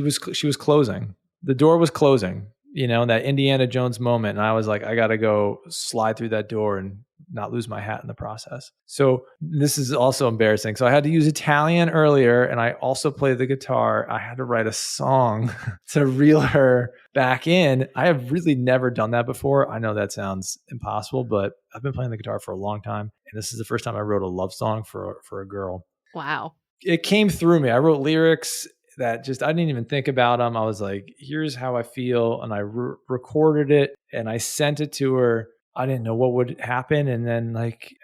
was closing. The door was closing, that Indiana Jones moment. And I was like, I got to go slide through that door and not lose my hat in the process. So this is also embarrassing. So I had to use Italian earlier, and I also played the guitar. I had to write a song to reel her back in. I have really never done that before. I know that sounds impossible, but I've been playing the guitar for a long time. And this is the first time I wrote a love song for a girl. Wow. It came through me. I wrote lyrics that I didn't even think about them. I was like, here's how I feel. And I recorded it and I sent it to her. I didn't know what would happen. And then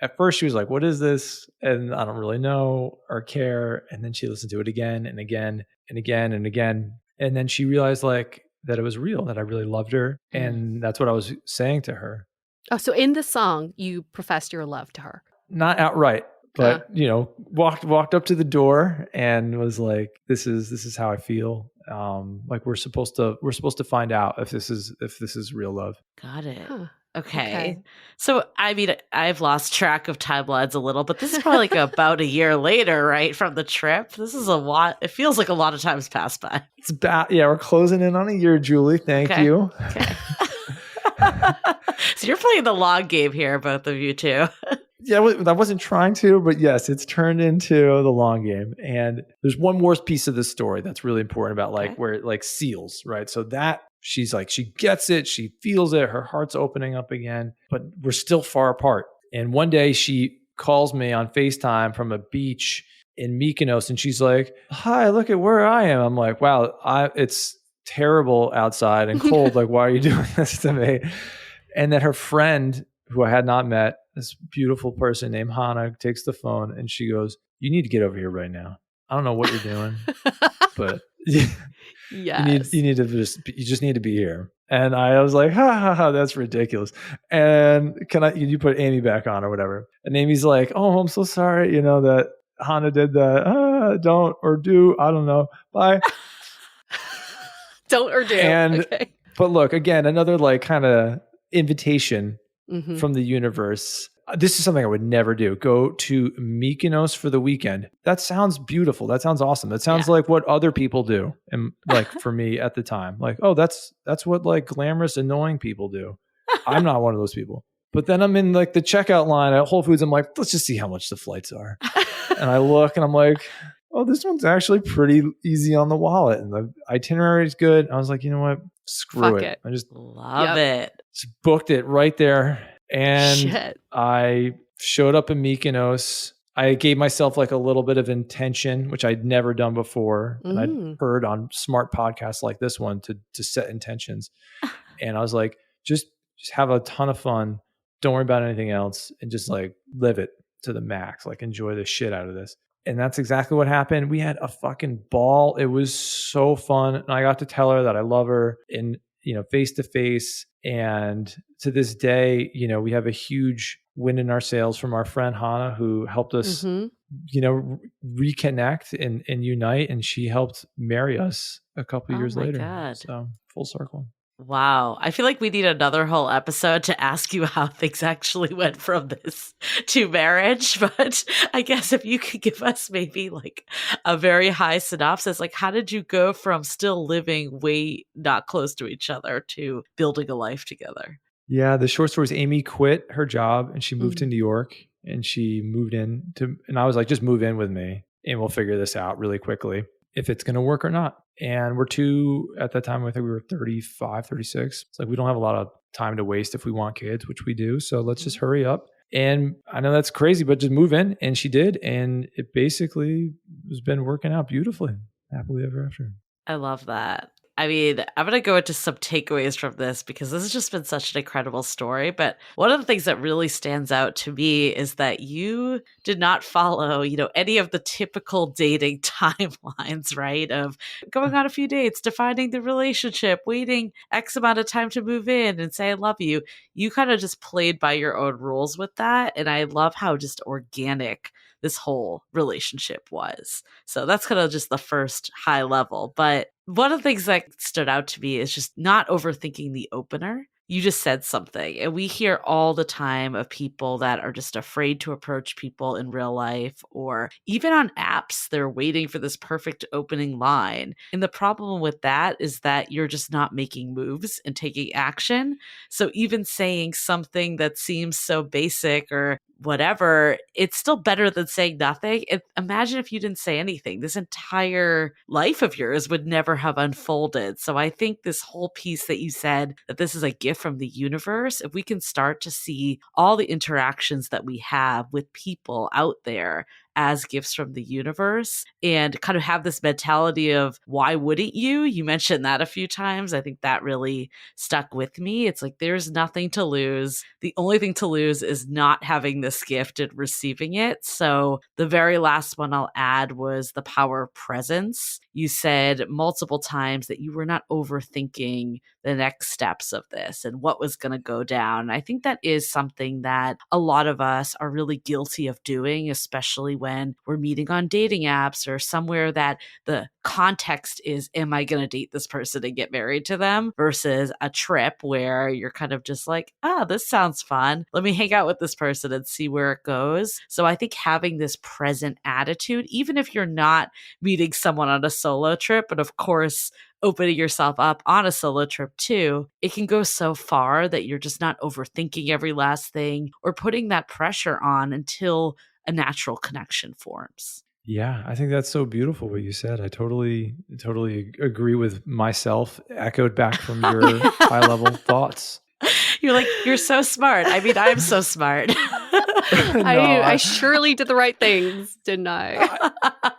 at first she was like, what is this? And I don't really know or care. And then she listened to it again and again and again and again. And then she realized that it was real, that I really loved her. And that's what I was saying to her. Oh, so in the song, you professed your love to her. Not outright. But walked up to the door and was like, "This is how I feel. We're supposed to find out if this is real love." Got it. Huh. Okay. So I mean, I've lost track of timelines a little, but this is probably about a year later, right, from the trip. This is a lot. It feels like a lot of time's passed by. It's about we're closing in on a year, Julie. Thank you. Okay. So you're playing the long game here, both of you too. Yeah, I wasn't trying to, but yes, it's turned into the long game. And there's one more piece of the story that's really important about where it seals, right? So that she's she gets it, she feels it, her heart's opening up again, but we're still far apart. And one day she calls me on FaceTime from a beach in Mykonos and she's like, "Hi, look at where I am." I'm like, "Wow, it's terrible outside and cold. Why are you doing this to me?" And then her friend, who I had not met, this beautiful person named Hannah, takes the phone and she goes, "You need to get over here right now. I don't know what you're doing, but yes. you just need to be here." And I was like, ha, that's ridiculous. And can you put Amy back on or whatever? And Amy's like, "Oh, I'm so sorry, that Hannah did that. Don't or do, I don't know. Bye." Don't or do. Okay. But look, again, another kind of invitation from the universe. This is something I would never do. Go to Mykonos for the weekend. That sounds beautiful. That sounds awesome. That sounds like what other people do. And for me at the time, oh, that's what glamorous, annoying people do. I'm not one of those people. But then I'm in the checkout line at Whole Foods. I'm like, let's just see how much the flights are. And I look and I'm like, oh, this one's actually pretty easy on the wallet. And the itinerary is good. I was like, you know what? Screw it. I just love it. Just booked it right there. And I showed up in Mykonos. I gave myself a little bit of intention, which I'd never done before. And I'd heard on smart podcasts like this one to set intentions. And I was like, just have a ton of fun. Don't worry about anything else. And just live it to the max. Enjoy the shit out of this. And that's exactly what happened. We had a fucking ball. It was so fun. And I got to tell her that I love her in, face to face. And to this day, we have a huge win in our sales from our friend Hannah, who helped us, reconnect and unite. And she helped marry us a couple years later. God. So full circle. Wow. I feel like we need another whole episode to ask you how things actually went from this to marriage. But I guess if you could give us maybe a very high synopsis, how did you go from still living way not close to each other to building a life together? Yeah. The short story is Amy quit her job and she moved to New York and she moved in and I was like, just move in with me and we'll figure this out really quickly if it's going to work or not. And at that time, I think we were 35, 36. It's we don't have a lot of time to waste if we want kids, which we do. So let's just hurry up. And I know that's crazy, but just move in. And she did. And it basically has been working out beautifully. Happily ever after. I love that. I mean, I'm going to go into some takeaways from this because this has just been such an incredible story. But one of the things that really stands out to me is that you did not follow, any of the typical dating timelines, right? Of going on a few dates, defining the relationship, waiting X amount of time to move in and say, I love you. You kind of just played by your own rules with that. And I love how just organic this whole relationship was. So that's kind of just the first high level. But one of the things that stood out to me is just not overthinking the opener. you just said something. And we hear all the time of people that are just afraid to approach people in real life, or even on apps, they're waiting for this perfect opening line. And the problem with that is that you're just not making moves and taking action. So even saying something that seems so basic or whatever, it's still better than saying nothing. Imagine if you didn't say anything. This entire life of yours would never have unfolded. So I think this whole piece that you said, that this is a gift from the universe, if we can start to see all the interactions that we have with people out there as gifts from the universe and kind of have this mentality of why wouldn't you? You mentioned that a few times. I think that really stuck with me. It's like there's nothing to lose. The only thing to lose is not having this gift and receiving it. So the very last one I'll add was the power of presence. You said multiple times that you were not overthinking the next steps of this and what was going to go down. I think that is something that a lot of us are really guilty of doing, especially when we're meeting on dating apps or somewhere that the context is, am I going to date this person and get married to them, versus a trip where you're kind of just like, this sounds fun. Let me hang out with this person and see where it goes. So I think having this present attitude, even if you're not meeting someone on a solo trip, but of course, opening yourself up on a solo trip too, it can go so far that you're just not overthinking every last thing or putting that pressure on until a natural connection forms. Yeah, I think that's so beautiful what you said. I totally agree with myself, echoed back from your high level thoughts. You're like, you're so smart. I mean, I'm so smart. No, I surely did the right things, didn't I?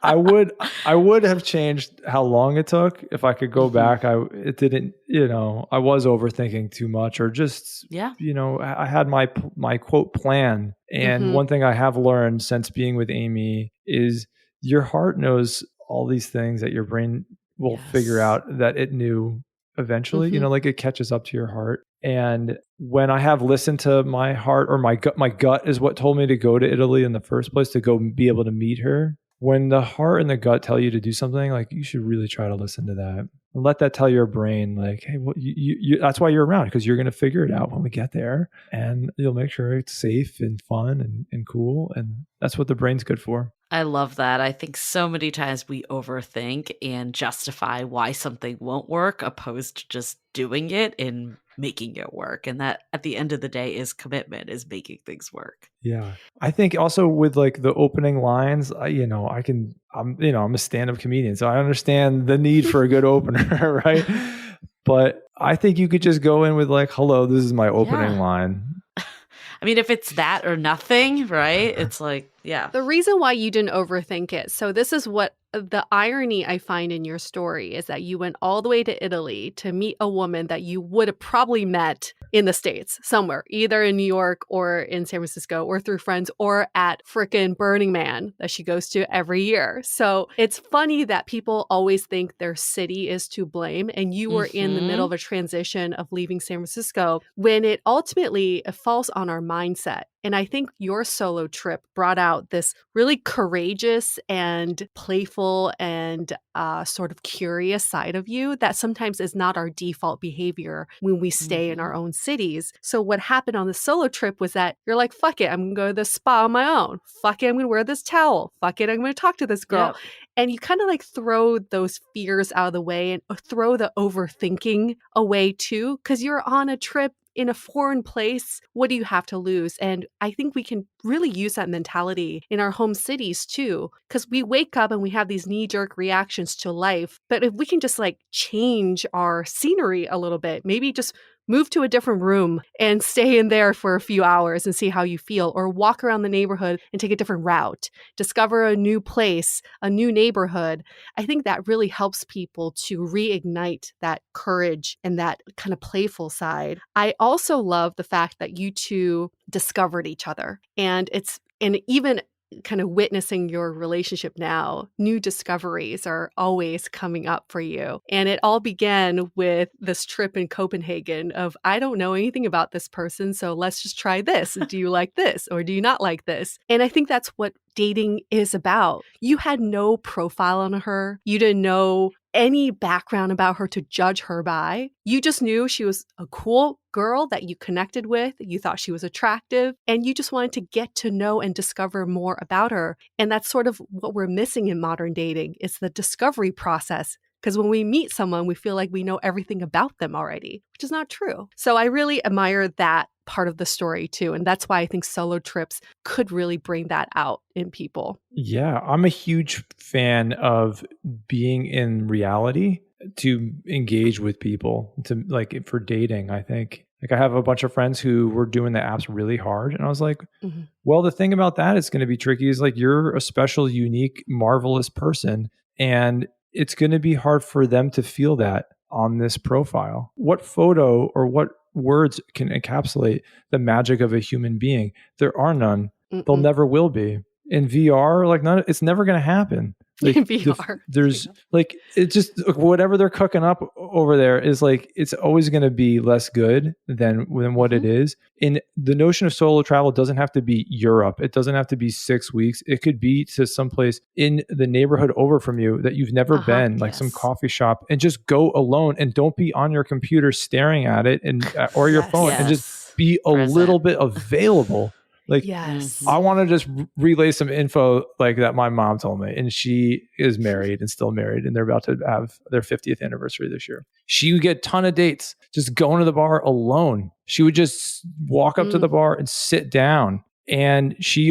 I would have changed how long it took if I could go back. It didn't, I was overthinking too much, or just, I had my quote plan. And one thing I have learned since being with Amy is your heart knows all these things that your brain will figure out that it knew eventually, like it catches up to your heart. And when I have listened to my heart, or my gut is what told me to go to Italy in the first place, to go be able to meet her. When the heart and the gut tell you to do something, like, you should really try to listen to that and let that tell your brain, like, hey, well, you that's why you're around, because you're going to figure it out when we get there, and you'll make sure it's safe and fun and cool. And that's what the brain's good for. I love that. I think so many times we overthink and justify why something won't work, opposed to just doing it and making it work. And that at the end of the day is commitment, is making things work. Yeah. I think also with like the opening lines, I'm a stand-up comedian, so I understand the need for a good opener, right? But I think you could just go in with like, hello, this is my opening line. I mean, if it's that or nothing, right? It's like, yeah. The reason why you didn't overthink it. So this is what the irony I find in your story is, that you went all the way to Italy to meet a woman that you would have probably met in the States somewhere, either in New York or in San Francisco or through friends or at frickin' Burning Man that she goes to every year. So it's funny that people always think their city is to blame, and you were in the middle of a transition of leaving San Francisco, when it ultimately falls on our mindset. And I think your solo trip brought out this really courageous and playful and sort of curious side of you that sometimes is not our default behavior when we stay in our own cities. So what happened on the solo trip was that you're like, fuck it, I'm going to go to the spa on my own. Fuck it, I'm going to wear this towel. Fuck it, I'm going to talk to this girl. Yep. And you kind of like throw those fears out of the way and throw the overthinking away too, because you're on a trip in a foreign place. What do you have to lose? And I think we can really use that mentality in our home cities too, because we wake up and we have these knee-jerk reactions to life. But if we can just like change our scenery a little bit, maybe just move to a different room and stay in there for a few hours and see how you feel, or walk around the neighborhood and take a different route, discover a new place, a new neighborhood. I think that really helps people to reignite that courage and that kind of playful side. I also love the fact that you two discovered each other, and even kind of witnessing your relationship now, new discoveries are always coming up for you. And it all began with this trip in Copenhagen of, I don't know anything about this person, so let's just try this. Do you like this or do you not like this? And I think that's what dating is about. You had no profile on her. You didn't know any background about her to judge her by. You just knew she was a cool girl that you connected with. You thought she was attractive, and you just wanted to get to know and discover more about her. And that's sort of what we're missing in modern dating. It's the discovery process. Because when we meet someone, we feel like we know everything about them already, which is not true. So I really admire that part of the story too. And that's why I think solo trips could really bring that out in people. Yeah, I'm a huge fan of being in reality to engage with people, to like for dating, I think. Like I have a bunch of friends who were doing the apps really hard. And I was like, well, the thing about that is going to be tricky is like you're a special, unique, marvelous person. And it's going to be hard for them to feel that on this profile. What photo or what words can encapsulate the magic of a human being? There are none. There never will be. In VR, like it's never going to happen. Like in VR. There's like, it's just whatever they're cooking up over there is like, it's always going to be less good than what it is. And the notion of solo travel doesn't have to be Europe. It doesn't have to be 6 weeks. It could be to someplace in the neighborhood over from you that you've never been, like some coffee shop, and just go alone and don't be on your computer staring at it and or your phone and just be a little bit available. Like, I want to just relay some info like that my mom told me, and she is married and still married, and they're about to have their 50th anniversary this year. She would get a ton of dates just going to the bar alone. She would just walk up to the bar and sit down. And she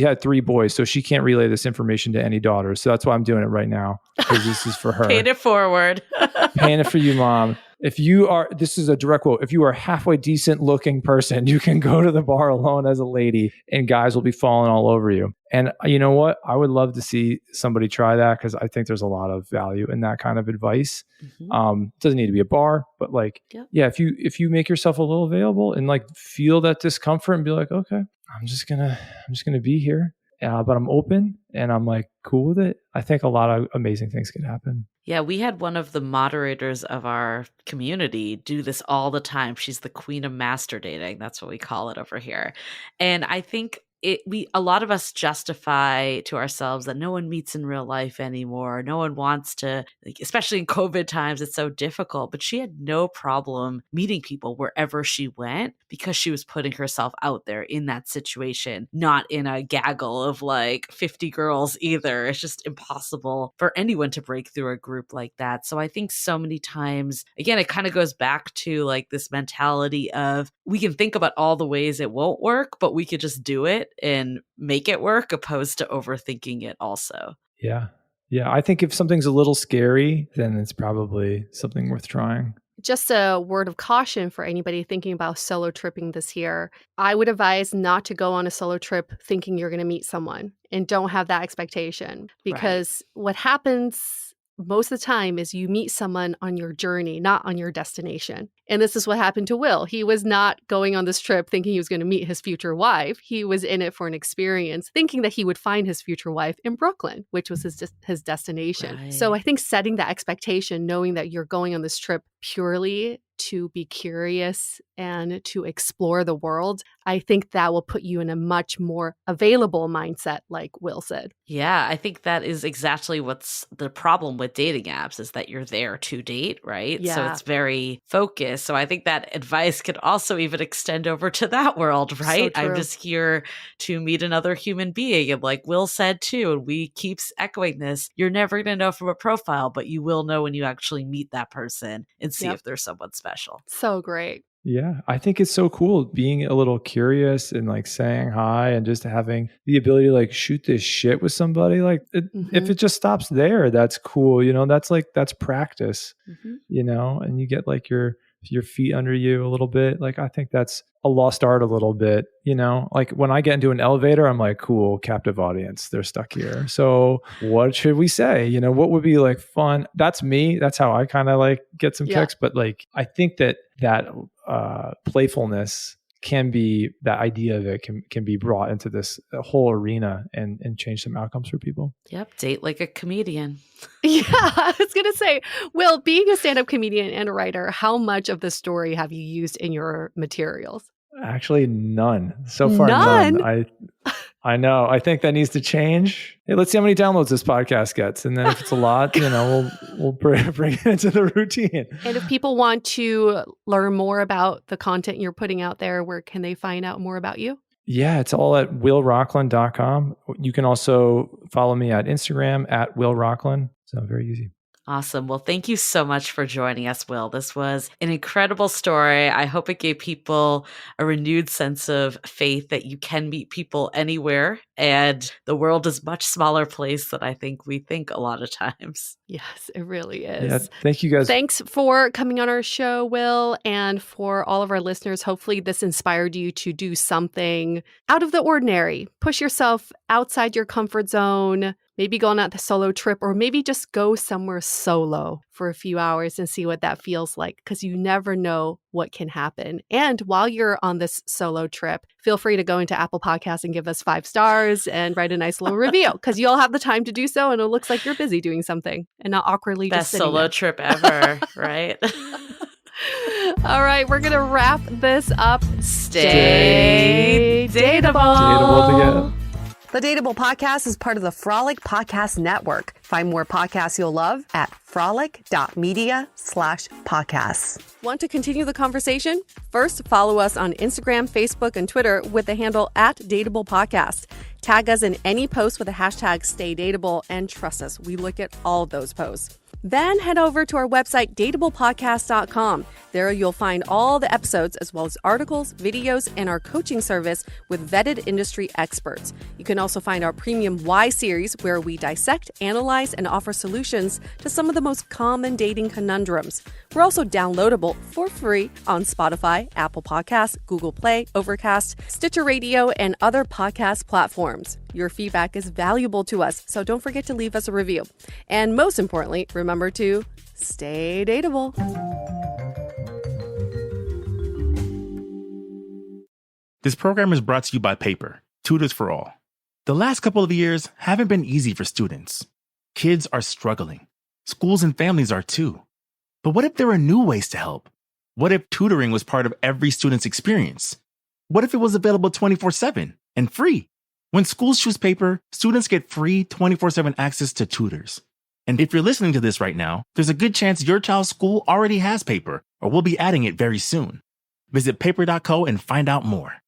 had 3 boys, so she can't relay this information to any daughters. So that's why I'm doing it right now, because this is for her. Paying it forward. Paying it for you, Mom. This is a direct quote. If you are a halfway decent looking person, you can go to the bar alone as a lady and guys will be falling all over you. And you know what? I would love to see somebody try that, because I think there's a lot of value in that kind of advice. Doesn't need to be a bar, but like, if you make yourself a little available and like feel that discomfort and be like, okay, I'm just gonna be here. But I'm open and I'm like cool with it. I think a lot of amazing things could happen. Yeah, we had one of the moderators of our community do this all the time. She's the queen of master dating. That's what we call it over here. And I think a lot of us justify to ourselves that no one meets in real life anymore. No one wants to, like, especially in COVID times, it's so difficult. But she had no problem meeting people wherever she went because she was putting herself out there in that situation, not in a gaggle of like 50 girls either. It's just impossible for anyone to break through a group like that. So I think so many times, again, it kind of goes back to like this mentality of we can think about all the ways it won't work, but we could just do it and make it work, opposed to overthinking it also. Yeah. I think if something's a little scary, then it's probably something worth trying. Just a word of caution for anybody thinking about solo tripping this year. I would advise not to go on a solo trip thinking you're going to meet someone, and don't have that expectation, because what happens most of the time is you meet someone on your journey, not on your destination. And this is what happened to Will. He was not going on this trip thinking he was going to meet his future wife. He was in it for an experience, thinking that he would find his future wife in Brooklyn, which was his destination. Right. So I think setting that expectation, knowing that you're going on this trip purely to be curious and to explore the world, I think that will put you in a much more available mindset, like Will said. Yeah, I think that is exactly what's the problem with dating apps, is that you're there to date, right? Yeah. So it's very focused. So I think that advice could also even extend over to that world, right? So I'm just here to meet another human being. And like Will said too, and we keep echoing this, you're never going to know from a profile, but you will know when you actually meet that person and see if there's someone special. So great. Yeah, I think it's so cool being a little curious and like saying hi and just having the ability to like shoot this shit with somebody. Like if it just stops there, that's cool. You know, that's practice, you know, and you get like your feet under you a little bit. Like, I think that's a lost art a little bit, you know, like when I get into an elevator, I'm like, cool, captive audience. They're stuck here. So what should we say? You know, what would be like fun? That's me. That's how I kind of like get some kicks. But like, I think that playfulness can be, that idea of it can be brought into this whole arena and change some outcomes for people. Yep. Date like a comedian. Yeah, I was going to say, Will, being a stand-up comedian and a writer, how much of this story have you used in your materials? Actually, none. So far, none. I know. I think that needs to change. Hey, let's see how many downloads this podcast gets. And then if it's a lot, we'll bring it into the routine. And if people want to learn more about the content you're putting out there, where can they find out more about you? Yeah, it's all at willrocklin.com. You can also follow me at Instagram at Will Rocklin. So very easy. Awesome. Well, thank you so much for joining us, Will. This was an incredible story. I hope it gave people a renewed sense of faith that you can meet people anywhere, and the world is a much smaller place than I think we think a lot of times. Yes, it really is. Yeah, thank you guys. Thanks for coming on our show, Will, and for all of our listeners. Hopefully this inspired you to do something out of the ordinary. Push yourself outside your comfort zone. Maybe go on a solo trip, or maybe just go somewhere solo for a few hours and see what that feels like, because you never know what can happen. And while you're on this solo trip, feel free to go into Apple Podcasts and give us 5 stars and write a nice little review, because you'll have the time to do so, and it looks like you're busy doing something and not awkwardly Best just sitting solo there. Trip ever, right? All right, we're going to wrap this up. Stay dateable. Dateable together. The Dateable Podcast is part of the Frolic Podcast Network. Find more podcasts you'll love at frolic.media/podcasts. Want to continue the conversation? First, follow us on Instagram, Facebook, and Twitter with the handle @DateablePodcast. Tag us in any post with the hashtag StayDateable, and trust us, we look at all of those posts. Then head over to our website, dateablepodcast.com. There you'll find all the episodes, as well as articles, videos, and our coaching service with vetted industry experts. You can also find our premium Why series, where we dissect, analyze, and offer solutions to some of the most common dating conundrums. We're also downloadable for free on Spotify, Apple Podcasts, Google Play, Overcast, Stitcher Radio, and other podcast platforms. Your feedback is valuable to us, so don't forget to leave us a review. And most importantly, remember to stay dateable. This program is brought to you by Paper, Tutors for All. The last couple of years haven't been easy for students. Kids are struggling. Schools and families are too. But what if there were new ways to help? What if tutoring was part of every student's experience? What if it was available 24/7 and free? When schools choose Paper, students get free 24/7 access to tutors. And if you're listening to this right now, there's a good chance your child's school already has Paper, or will be adding it very soon. Visit paper.co and find out more.